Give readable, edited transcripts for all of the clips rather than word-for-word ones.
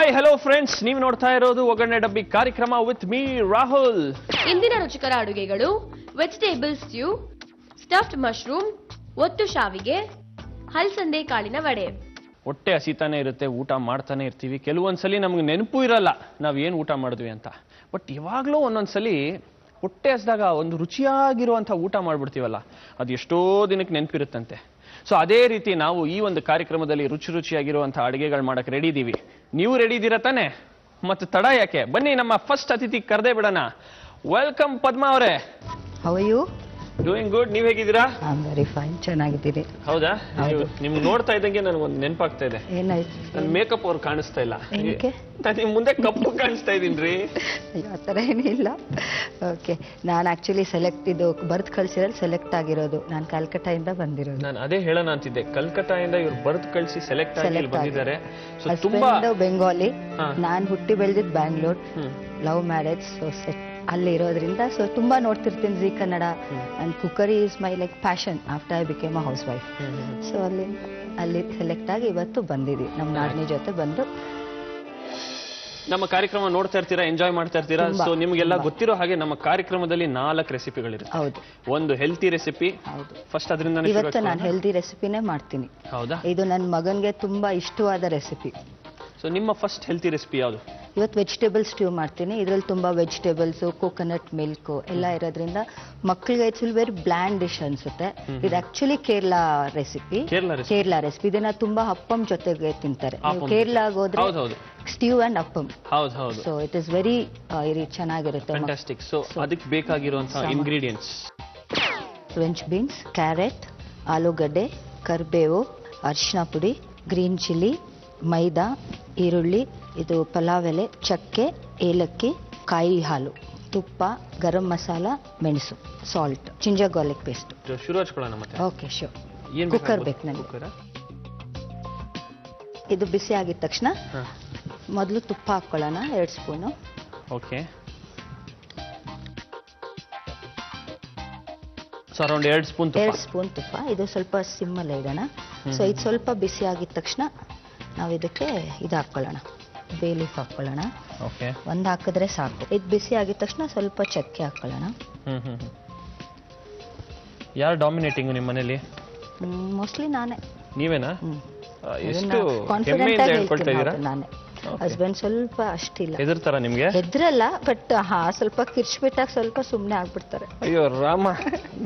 Hi hello friends, ನೀವು ನೋಡ್ತಾ ಇರೋದು ಒಗ್ಗರಣೆ ಡಬ್ಬಿ ಕಾರ್ಯಕ್ರಮ ವಿತ್ ಮೀ ರಾಹುಲ್. ಇಂದಿನ ರುಚಿಕರ ಅಡುಗೆಗಳು ವೆಜಿಟೇಬಲ್ ಸ್ಟ್ಯೂ, ಸ್ಟಫ್ಡ್ ಮಶ್ರೂಮ್, ಒತ್ತು ಶಾವಿಗೆ, ಹಲಸಂದೆ ಕಾಳಿನ ವಡೆ. ಹೊಟ್ಟೆ ಹಸಿತಾನೆ ಇರುತ್ತೆ, ಊಟ ಮಾಡ್ತಾನೆ ಇರ್ತೀವಿ. ಕೆಲವೊಂದ್ಸಲಿ ನಮ್ಗೆ ನೆನಪು ಇರಲ್ಲ ನಾವ್ ಏನ್ ಊಟ ಮಾಡಿದ್ವಿ ಅಂತ. ಬಟ್ ಯಾವಾಗ್ಲೂ ಒಂದೊಂದ್ಸಲಿ ಹೊಟ್ಟೆ ಹಸಿದಾಗ ಒಂದು ರುಚಿಯಾಗಿರುವಂತ ಊಟ ಮಾಡ್ಬಿಡ್ತೀವಲ್ಲ, ಅದು ಎಷ್ಟೋ ದಿನಕ್ಕೆ ನೆನಪಿರುತ್ತಂತೆ. ಸೊ ಅದೇ ರೀತಿ ನಾವು ಈ ಒಂದು ಕಾರ್ಯಕ್ರಮದಲ್ಲಿ ರುಚಿಯಾಗಿರುವಂತಹ ಅಡುಗೆಗಳು ಮಾಡಕ್ ರೆಡಿ ಇದೀವಿ. ನೀವು ರೆಡಿ ಇದ್ದೀರಾ ತಾನೆ? ಮತ್ತೆ ತಡ ಯಾಕೆ, ಬನ್ನಿ ನಮ್ಮ ಫಸ್ಟ್ ಅತಿಥಿ ಕರೆದೇ ಬಿಡೋಣ. ವೆಲ್ಕಮ್ ಪದ್ಮಾ ಅವರೇ. How are you? Doing good. ನೀವ್ ಹೇಗಿದ್ದೀರಾ? ಐ ಆಮ್ ವೆರಿ ಫೈನ್, ಚೆನ್ನಾಗಿದ್ದೀನಿ. ಹೌದಾ? ನಿಮ್ಗೆ ನೋಡ್ತಾ ಇದ್ದಂಗೆ ನನಗೊಂದು ನೆನಪಾಗ್ತಾ ಇದೆ. ಏನಾಯ್ತು? ನನ್ ಮೇಕಪ್ ಅವ್ರು ಕಾಣಿಸ್ತಾ ಇಲ್ಲ. ಏನಕ್ಕೆ? ನಾನು ನಿಮ್ ಮುಂದೆ ಕಪ್ಪು ಕಾಣಿಸ್ತಾ ಇದೀನ್ರಿ. ಆ ಥರ ಏನಿಲ್ಲ. ಓಕೆ, ನಾನು ಆಕ್ಚುಲಿ ಇದು ಬರ್ತ್ ಕಳ್ಸಿರೋದು ಸೆಲೆಕ್ಟ್ ಆಗಿರೋದು. ನಾನು ಕಲ್ಕಟ್ಟಾಯಿಂದ ಬಂದಿರೋದು. ನಾನು ಅದೇ ಹೇಳೋಣ ಅಂತಿದ್ದೆ, ಕಲ್ಕಟ್ಟಾಯಿಂದ ಇವ್ರು ಬರ್ತ್ ಕಳ್ಸಿ ಸೆಲೆಕ್ಟ್ ಆಗಿ ಬಂದಿದ್ದಾರೆ. ಸೊ ತುಂಬಾ ಬೆಂಗಾಲಿ, ನಾನು ಹುಟ್ಟಿ ಬೆಳೆದಿದ್ದು Bangalore, love marriage. So set ಅಲ್ಲಿ ಇರೋದ್ರಿಂದ ಸೊ ತುಂಬಾ ನೋಡ್ತಿರ್ತೀನಿ G Kannada. And cookery is my like passion after I became a house wife. So ಅಲ್ಲಿ ಸೆಲೆಕ್ಟ್ ಆಗಿ ಇವತ್ತು ಬಂದಿದ್ದೀವಿ. ನಮ್ಮ ನಾದಿನಿ ಜೊತೆ ಬಂದು ನಮ್ಮ ಕಾರ್ಯಕ್ರಮ ನೋಡ್ತಾ ಇರ್ತೀರಾ, ಎಂಜಾಯ್ ಮಾಡ್ತಾ ಇರ್ತೀರಾ. ಸೊ ನಿಮ್ಗೆಲ್ಲ ಗೊತ್ತಿರೋ ಹಾಗೆ ನಮ್ಮ ಕಾರ್ಯಕ್ರಮದಲ್ಲಿ 4 ರೆಸಿಪಿಗಳಿರುತ್ತೆ. ಹೌದು, ಒಂದು ಹೆಲ್ತಿ ರೆಸಿಪಿ. ಹೌದು. ಫಸ್ಟ್ ಅದರಿಂದ ಇವತ್ತು ನಾನು ಹೆಲ್ದಿ ರೆಸಿಪಿನೇ ಮಾಡ್ತೀನಿ. ಹೌದಾ? ಇದು ನನ್ನ ಮಗನ್ಗೆ ತುಂಬಾ ಇಷ್ಟವಾದ ರೆಸಿಪಿ. ಸೊ ನಿಮ್ಮ ಫಸ್ಟ್ ಹೆಲ್ತಿ ರೆಸಿಪಿ ಯಾವುದು? ಇವತ್ತು ವೆಜಿಟೇಬಲ್ ಸ್ಟ್ಯೂ ಮಾಡ್ತೀನಿ. ಇದರಲ್ಲಿ ತುಂಬಾ ವೆಜಿಟೇಬಲ್ಸ್, ಕೋಕೋನಟ್ ಮಿಲ್ಕ್ ಎಲ್ಲ ಇರೋದ್ರಿಂದ ಮಕ್ಕಳಿಗೆ it's will very bland dish ಅನ್ಸುತ್ತೆ. ಇದು actually Kerala recipe. Kerala recipe. ಇದನ್ನ ತುಂಬಾ ಅಪ್ಪಂ ಜೊತೆಗೆ ತಿಂತಾರೆ. ಕೇರಳಗೆ ಹೋದ್ರೆ ಸ್ಟ್ಯೂ ಅಂಡ್ ಅಪ್ಪಂ. ಹೌದು. ಸೊ ಇಟ್ ಇಸ್ ವೆರಿ ಚೆನ್ನಾಗಿರುತ್ತೆ. ಫ್ಯಾಂಟಾಸ್ಟಿಕ್. ಸೊ ಅದಕ್ಕೆ ಬೇಕಾಗಿರುವಂತಹ ಇಂಗ್ರೀಡಿಯೆಂಟ್ಸ್: ಫ್ರೆಂಚ್ ಬೀನ್ಸ್, ಕ್ಯಾರೆಟ್, ಆಲೂಗಡ್ಡೆ, ಕರಿಬೇವು, ಅರಿಶಿನ ಪುಡಿ, ಗ್ರೀನ್ ಚಿಲ್ಲಿ, ಮೈದಾ, ಈರುಳ್ಳಿ, ಇದು ಪಲಾವ್ ಎಲೆ, ಚಕ್ಕೆ, ಏಲಕ್ಕಿ, ಕಾಯಿ ಹಾಲು, ತುಪ್ಪ, ಗರಂ ಮಸಾಲ, ಮೆಣಸು, ಸಾಲ್ಟ್, ಜಿಂಜರ್ ಗಾರ್ಲಿಕ್ ಪೇಸ್ಟ್. ಶುರು ಹಚ್ಕೊಳ್ಳೋಣ ಮತ್ತೆ. Okay, sure. ಕುಕ್ಕರ್ ಬೇಕು ನನಗೆ. ಇದು ಬಿಸಿ ಆಗಿದ ತಕ್ಷಣ ಮೊದಲು ತುಪ್ಪ ಹಾಕೊಳ್ಳೋಣ, 2 spoon. Okay. So around 2 spoon ತುಪ್ಪ. 2 ಸ್ಪೂನ್ ತುಪ್ಪ. ಇದು ಸ್ವಲ್ಪ ಸಿಮ್ಮಲ್ಲಿ ಇಡೋಣ. ಸೊ ಇದು ಸ್ವಲ್ಪ ಬಿಸಿ ಆಗಿದ ತಕ್ಷಣ ನಾವು ಇದಕ್ಕೆ ಇದು ಹಾಕೊಳ್ಳೋಣ, ಬೇ ಲೀಫ್ ಹಾಕೊಳ್ಳೋಣ. ಓಕೆ. ಒಂದು ಹಾಕಿದ್ರೆ ಸಾಕು. ಇದು ಬಿಸಿ ಆಗಿದ ತಕ್ಷಣ ಸ್ವಲ್ಪ ಚಕ್ಕೆ ಹಾಕೊಳ್ಳೋಣ. ಯಾರು ಡಾಮಿನೇಟಿಂಗ್ ನಿಮ್ಮ ಮನೇಲಿ? ಮೋಸ್ಟ್ಲಿ ನಾನೇ. ನೀವೇನಾ? ಎಷ್ಟು ಕಾನ್ಫಿಡೆಂಟ್ ಆಗಿ ಹೇಳ್ಕೊಳ್ತಾ ಇದ್ದೀರಾ? ನಾನೇ. ಹಸ್ಬೆಂಡ್ ಸ್ವಲ್ಪ ಅಷ್ಟಿಲ್ಲ, ಹೆದರ್ತಾರ ನಿಮ್ಗೆ? ಹೆದ್ರಲ್ಲ, ಬಟ್ ಸ್ವಲ್ಪ ಕಿರ್ಚ್ಬಿಟ್ಟಾಗ ಸ್ವಲ್ಪ ಸುಮ್ಮನೆ ಆಗ್ಬಿಡ್ತಾರೆ. ಅಯ್ಯೋ ರಾಮ,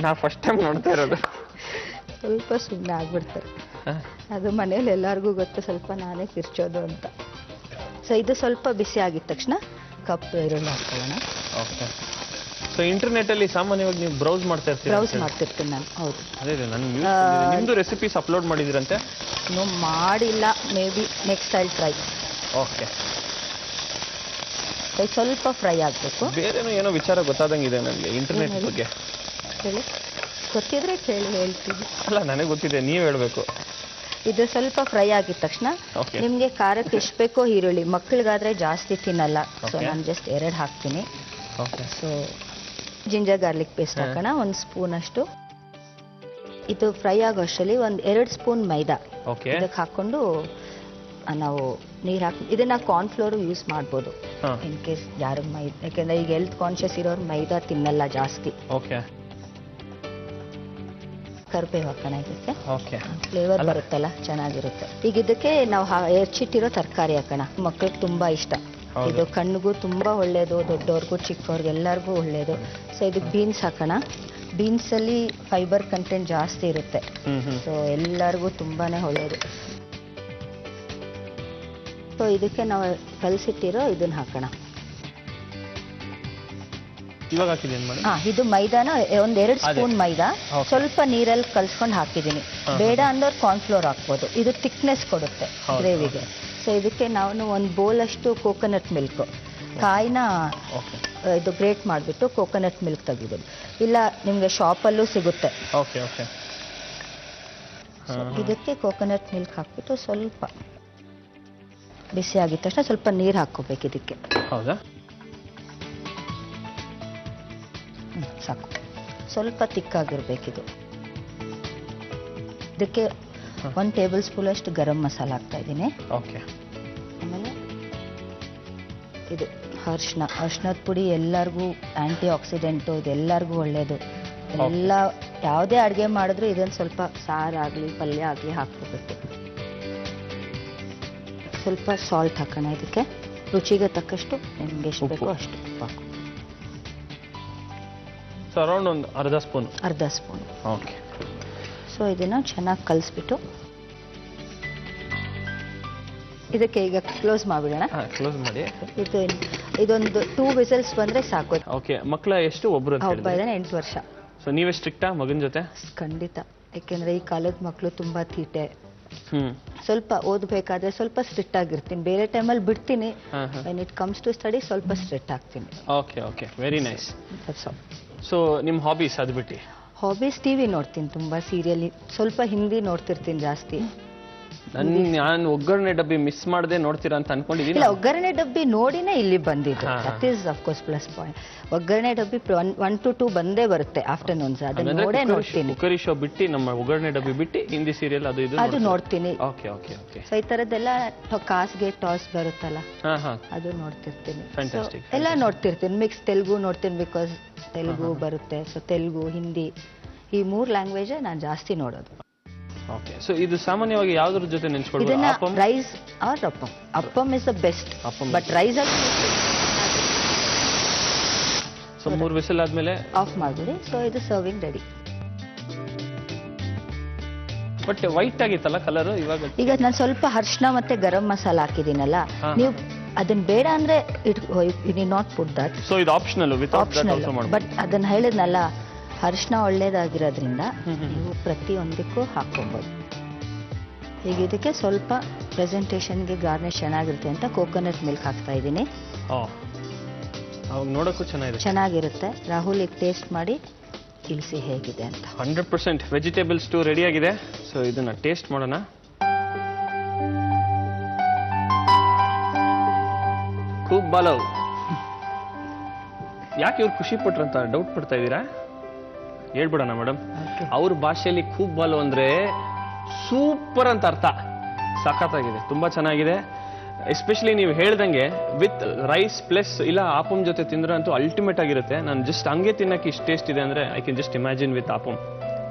ನಾ ಫಸ್ಟ್ ಟೈಮ್ ನೋಡ್ತಾ ಇರೋದು. ಸ್ವಲ್ಪ ಸುಮ್ಮನೆ ಆಗ್ಬಿಡ್ತಾರೆ. ಅದು ಮನೇಲಿ ಎಲ್ಲರಿಗೂ ಗೊತ್ತು, ಸ್ವಲ್ಪ ನಾನೇ ಕಿರ್ಚೋದು ಅಂತ. ಸೊ ಇದು ಸ್ವಲ್ಪ ಬಿಸಿ ಆಗಿದ ತಕ್ಷಣ ಕಪ್ಪು ಈರುಳ್ಳಿ ಹಾಕೊಳ್ಳೋಣ. ಓಕೆ. ಸೊ ಇಂಟರ್ನೆಟ್ ಅಲ್ಲಿ ಸಾಮಾನ್ಯವಾಗಿ ನೀವು ಬ್ರೌಸ್ ಮಾಡ್ತಾ ಇರ್ತೀರಾ? ಬ್ರೌಸ್ ಮಾಡ್ತಿರ್ತೀನಿ ನಾನು. ಹೌದು. ಅದೇ ನಿಮ್ದು ರೆಸಿಪೀಸ್ ಅಪ್ಲೋಡ್ ಮಾಡಿದಿರಂತೆ? ಇನ್ನೂ ಮಾಡಿಲ್ಲ, may be next I try. Okay. ಸ್ವಲ್ಪ ಫ್ರೈ ಆಗಬೇಕು. ಬೇರೆನೋ ಏನೋ ವಿಚಾರ ಗೊತ್ತಾದಂಗಿದೆ ನನಗೆ ಇಂಟರ್ನೆಟ್ ಬಗ್ಗೆ. ಹೇಳಿ, ಗೊತ್ತಿದ್ರೆ ಹೇಳ್ತೀವಿ. ಅಲ್ಲ, ನನಗೆ ಗೊತ್ತಿದೆ, ನೀವು ಹೇಳಬೇಕು. ಇದು ಸ್ವಲ್ಪ ಫ್ರೈ ಆಗಿದ ತಕ್ಷಣ ನಿಮಗೆ ಖಾರಕ್ಕೆ ಎಷ್ಟು ಬೇಕೋ ಈರುಳ್ಳಿ, ಮಕ್ಕಳಿಗಾದ್ರೆ ಜಾಸ್ತಿ ತಿನ್ನಲ್ಲ, ಸೊ ನಾನು ಜಸ್ಟ್ 2 ಹಾಕ್ತೀನಿ. ಸೊ ಜಿಂಜರ್ ಗಾರ್ಲಿಕ್ ಪೇಸ್ಟ್ ಹಾಕೋಣ, 1 ಸ್ಪೂನ್ ಅಷ್ಟು. ಇದು ಫ್ರೈ ಆಗೋ ಅಷ್ಟರಲ್ಲಿ 2 ಸ್ಪೂನ್ ಮೈದಾ ಇದಕ್ಕೆ ಹಾಕೊಂಡು ನಾವು ನೀರು ಹಾಕಿ, ಇದನ್ನ ಕಾರ್ನ್ಫ್ಲೋರ್ ಯೂಸ್ ಮಾಡ್ಬೋದು ಇನ್ ಕೇಸ್ ಯಾರು ಯಾಕೆಂದ್ರೆ ಈಗ ಹೆಲ್ತ್ ಕಾನ್ಶಿಯಸ್ ಇರೋರು ಮೈದಾ ತಿನ್ನಲ್ಲ ಜಾಸ್ತಿ. ಕರಿಬೇವು ಹಾಕೋಣ ಇದಕ್ಕೆ. ಫ್ಲೇವರ್ ಬರುತ್ತಲ್ಲ, ಚೆನ್ನಾಗಿರುತ್ತೆ. ಈಗ ಇದಕ್ಕೆ ನಾವು ಹೆಚ್ಚಿಟ್ಟಿರೋ ತರಕಾರಿ ಹಾಕೋಣ. ಮಕ್ಕಳಿಗೆ ತುಂಬಾ ಇಷ್ಟ ಇದು, ಕಣ್ಣಿಗೂ ತುಂಬಾ ಒಳ್ಳೇದು, ದೊಡ್ಡವ್ರಿಗೂ ಚಿಕ್ಕವ್ರಿಗೆ ಎಲ್ಲರಿಗೂ ಒಳ್ಳೇದು. ಸೊ ಇದಕ್ಕೆ ಬೀನ್ಸ್ ಹಾಕೋಣ. ಬೀನ್ಸ್ ಅಲ್ಲಿ ಫೈಬರ್ ಕಂಟೆಂಟ್ ಜಾಸ್ತಿ ಇರುತ್ತೆ, ಸೊ ಎಲ್ಲರಿಗೂ ತುಂಬಾನೇ ಒಳ್ಳೇದು. ಸೊ ಇದಕ್ಕೆ ನಾವು ಕಲಸಿಟ್ಟಿರೋ ಇದನ್ನ ಹಾಕೋಣ. ಇದು ಮೈದಾನ 2 ಸ್ಪೂನ್ ಮೈದಾ ಸ್ವಲ್ಪ ನೀರಲ್ಲಿ ಕಲ್ಸ್ಕೊಂಡು ಹಾಕಿದ್ದೀನಿ. ಬೇಡ ಅಂದ್ರೆ ಕಾರ್ನ್ಫ್ಲೋರ್ ಹಾಕ್ಬೋದು, ಇದು ಥಿಕ್ನೆಸ್ ಕೊಡುತ್ತೆ ಗ್ರೇವಿಗೆ. ಸೊ ಇದಕ್ಕೆ ನಾವು 1 ಬೌಲ್ ಅಷ್ಟು ಕೋಕೋನಟ್ ಮಿಲ್ಕ್, ಕಾಯಿನ ಇದು ಗ್ರೇಟ್ ಮಾಡಿಬಿಟ್ಟು ಕೋಕೋನಟ್ ಮಿಲ್ಕ್ ತೆಗಿಬೋದು, ಇಲ್ಲ ನಿಮ್ಗೆ ಶಾಪಲ್ಲೂ ಸಿಗುತ್ತೆ. ಇದಕ್ಕೆ ಕೋಕೋನಟ್ ಮಿಲ್ಕ್ ಹಾಕ್ಬಿಟ್ಟು ಸ್ವಲ್ಪ ಬಿಸಿ ಆಗಿದ ತಕ್ಷಣ ಸ್ವಲ್ಪ ನೀರು ಹಾಕೋಬೇಕು ಇದಕ್ಕೆ. ಸಾಕು, ಸ್ವಲ್ಪ ತಿಕ್ಕಾಗಿರ್ಬೇಕಿದು. ಇದಕ್ಕೆ 1 ಟೇಬಲ್ ಸ್ಪೂನ್ ಅಷ್ಟು ಗರಂ ಮಸಾಲ ಹಾಕ್ತಾ ಇದ್ದೀನಿ. ಓಕೆ. ಆಮೇಲೆ ಇದು ಅರ್ಶಿನದ ಪುಡಿ ಎಲ್ಲರಿಗೂ ಆಂಟಿ ಆಕ್ಸಿಡೆಂಟು, ಇದೆಲ್ಲರಿಗೂ ಒಳ್ಳೆಯದು. ಎಲ್ಲ ಯಾವುದೇ ಅಡುಗೆ ಮಾಡಿದ್ರು ಇದನ್ನು ಸ್ವಲ್ಪ ಸಾರಾಗಲಿ ಪಲ್ಯ ಆಗಲಿ ಹಾಕ್ಕೋಬೇಕು. ಸ್ವಲ್ಪ ಸಾಲ್ಟ್ ಹಾಕೋಣ ಇದಕ್ಕೆ, ರುಚಿಗೆ ತಕ್ಕಷ್ಟು ನಿಮ್ಗೆ ಎಷ್ಟು ಬೇಕೋ ಅಷ್ಟು ಉಪ್ಪು ಹಾಕು. ಅರೌಂಡ್ ಒಂದು ಅರ್ಧ ಸ್ಪೂನ್. ಓಕೆ. ಸೊ ಇದನ್ನು ಚೆನ್ನಾಗಿ ಕಲಿಸ್ಬಿಟ್ಟು ಇದಕ್ಕೆ ಈಗ ಕ್ಲೋಸ್ ಮಾಡಿಬಿಡೋಣ. ಕ್ಲೋಸ್ ಮಾಡಿ. ಇದೊಂದು 2 ವಿಸಲ್ಸ್ ಬಂದ್ರೆ ಸಾಕು. ಓಕೆ. ಮಕ್ಕಳ ಎಷ್ಟು? ಒಬ್ಬರು? ಒಬ್ಬ ಇದ್ದಾನೆ, 8 ವರ್ಷ. ಸೊ ನೀವೇ ಸ್ಟ್ರಿಕ್ಟಾ ಮಗನ ಜೊತೆ? ಖಂಡಿತ. ಯಾಕೆಂದ್ರೆ ಈ ಕಾಲದ ಮಕ್ಕಳು ತುಂಬಾ ತೀಟೆ. ಸ್ವಲ್ಪ ಓದಬೇಕಾದ್ರೆ ಸ್ವಲ್ಪ ಸ್ಟ್ರಿಕ್ಟ್ ಆಗಿರ್ತೀನಿ, ಬೇರೆ ಟೈಮಲ್ಲಿ ಬಿಡ್ತೀನಿ. When it comes to study ಸ್ವಲ್ಪ ಸ್ಟ್ರಿಕ್ಟ್ ಆಗ್ತೀನಿ. ಓಕೆ. Very nice. ಸೊ ನಿಮ್ಮ ಹಾಬೀಸ್ ಅದು ಬಿಟ್ಟು? ಹಾಬೀಸ್ ಟಿವಿ ನೋಡ್ತೀನಿ, ತುಂಬಾ ಸೀರಿಯಲ್, ಸ್ವಲ್ಪ ಹಿಂದಿ ನೋಡ್ತಿರ್ತೀನಿ ಜಾಸ್ತಿ. ನಾನು ಒಗ್ಗರಣೆ ಡಬ್ಬಿ ಮಿಸ್ ಮಾಡದೆ ನೋಡ್ತೀರಾ ಅಂತ ಅನ್ಕೊಂಡಿದ್ದೀನಿ. ಇಲ್ಲ, ಒಗ್ಗರಣೆ ಡಬ್ಬಿ ನೋಡಿನೇ ಇಲ್ಲಿ ಬಂದಿದ್ದು. That is of course plus point. ಒಗ್ಗರಣೆ ಡಬ್ಬಿ 1 to 2 ಬಂದೇ ಬರುತ್ತೆ ಆಫ್ಟರ್ನೂನ್ಸ್, ಅದನ್ನ ನೋಡೇ ನೋಡ್ತೀನಿ. ಕುಕ್ಕರಿ ಶೋ ಬಿಟ್ಟು ನಮ್ಮ ಒಗ್ಗರಣೆ ಡಬ್ಬಿ ಬಿಟ್ಟು ಹಿಂದಿ ಸೀರಿಯಲ್ ಅದು ನೋಡ್ತೀನಿ. ಓಕೆ. ಸೊ ಈ ತರದ್ದೆಲ್ಲ ಕಾಸ್ಗೆ ಟಾಸ್ ಬರುತ್ತಲ್ಲ, ಅದು ನೋಡ್ತಿರ್ತೀನಿ. ಎಲ್ಲ ನೋಡ್ತಿರ್ತೀನಿ. ಮಿಕ್ಸ್ ತೆಲುಗು ನೋಡ್ತೀನಿ, ಬಿಕಾಸ್ ತೆಲುಗು ಬರುತ್ತೆ. ಸೊ ತೆಲುಗು, ಹಿಂದಿ, ಈ 3 ಲ್ಯಾಂಗ್ವೇಜ್ ನಾನು ಜಾಸ್ತಿ ನೋಡೋದು. ಓಕೆ. ಸೊ ಇದು ಸಾಮಾನ್ಯವಾಗಿ ಯಾವ್ದ್ರ ಜೊತೆ ನೆನ್ಸ್ಕೊಳ್ಬೋದು? ಇದನ್ನ rice or appam. Appam is the best, but rice so 3 whistle ಆದ್ಮೇಲೆ ಆಫ್ ಮಾಡ್ಬಿಡಿ. ಸೊ ಇದು ಸರ್ವಿಂಗ್ ರೆಡಿ. ಬಟ್ ವೈಟ್ ಆಗಿತ್ತಲ್ಲ ಕಲರ್ ಇವಾಗ? ಈಗ ನಾನು ಸ್ವಲ್ಪ ಅರಿಶಿನ ಮತ್ತೆ ಗರಂ ಮಸಾಲ ಹಾಕಿದ್ದೀನಲ್ಲ, ನೀವು ಅದನ್ನ ಬೇಡ ಅಂದ್ರೆ you need not put that. So ಇದು ಆಪ್ಷನಲ್, ವಿತೌಟ್ ದಟ್ ಆಲ್ಸೋ ಮಾಡಬಹುದು. ಬಟ್ ಅದನ್ನ ಹೇಳಿದ್ನಲ್ಲ, ಅರಿಶಿನ ಒಳ್ಳೇದಾಗಿರೋದ್ರಿಂದ ನೀವು ಪ್ರತಿಯೊಂದಕ್ಕೂ ಹಾಕ್ಕೊಬೋದು. ಈಗ ಇದಕ್ಕೆ ಸ್ವಲ್ಪ ಪ್ರೆಸೆಂಟೇಷನ್ಗೆ ಗಾರ್ನಿಷ್ ಚೆನ್ನಾಗಿರುತ್ತೆ ಅಂತ ಕೋಕೋನಟ್ ಮಿಲ್ಕ್ ಹಾಕ್ತಾ ಇದ್ದೀನಿ. ಅವಾಗ ನೋಡೋಕ್ಕೂ ಚೆನ್ನಾಗಿರುತ್ತೆ. ರಾಹುಲ್ ಈಗ ಟೇಸ್ಟ್ ಮಾಡಿ ತಿಳಿಸಿ ಹೇಗಿದೆ ಅಂತ. 100% ವೆಜಿಟೇಬಲ್ ಸ್ಟೂ ರೆಡಿ ಆಗಿದೆ. ಸೊ ಇದನ್ನ ಟೇಸ್ಟ್ ಮಾಡೋಣ. ಖೂಬ್ ಬಾಲವ್. ಯಾಕೆ ಇವ್ರು ಖುಷಿ ಪಟ್ರಂತ ಡೌಟ್ ಪಡ್ತಾ ಇದ್ದೀರಾ? ಹೇಳ್ಬಿಡೋಣ ಮೇಡಮ್. ಅವ್ರ ಭಾಷೆಯಲ್ಲಿ ಖೂಬ್ ಬಾಲು ಅಂದ್ರೆ ಸೂಪರ್ ಅಂತ ಅರ್ಥ. ಸಖತ್ತಾಗಿದೆ, ತುಂಬಾ ಚೆನ್ನಾಗಿದೆ. ಎಸ್ಪೆಷಲಿ ನೀವು ಹೇಳ್ದಂಗೆ ವಿತ್ ರೈಸ್ ಪ್ಲಸ್ ಇಲ್ಲ ಆಪಮ್ ಜೊತೆ ತಿಂದ್ರೆ ಅಂತೂ ಅಲ್ಟಿಮೇಟ್ ಆಗಿರುತ್ತೆ. ನಾನು ಜಸ್ಟ್ ಹಂಗೆ ತಿನ್ನಕ್ಕೆ ಇಷ್ಟು ಟೇಸ್ಟ್ ಇದೆ ಅಂದ್ರೆ I can just imagine with appam.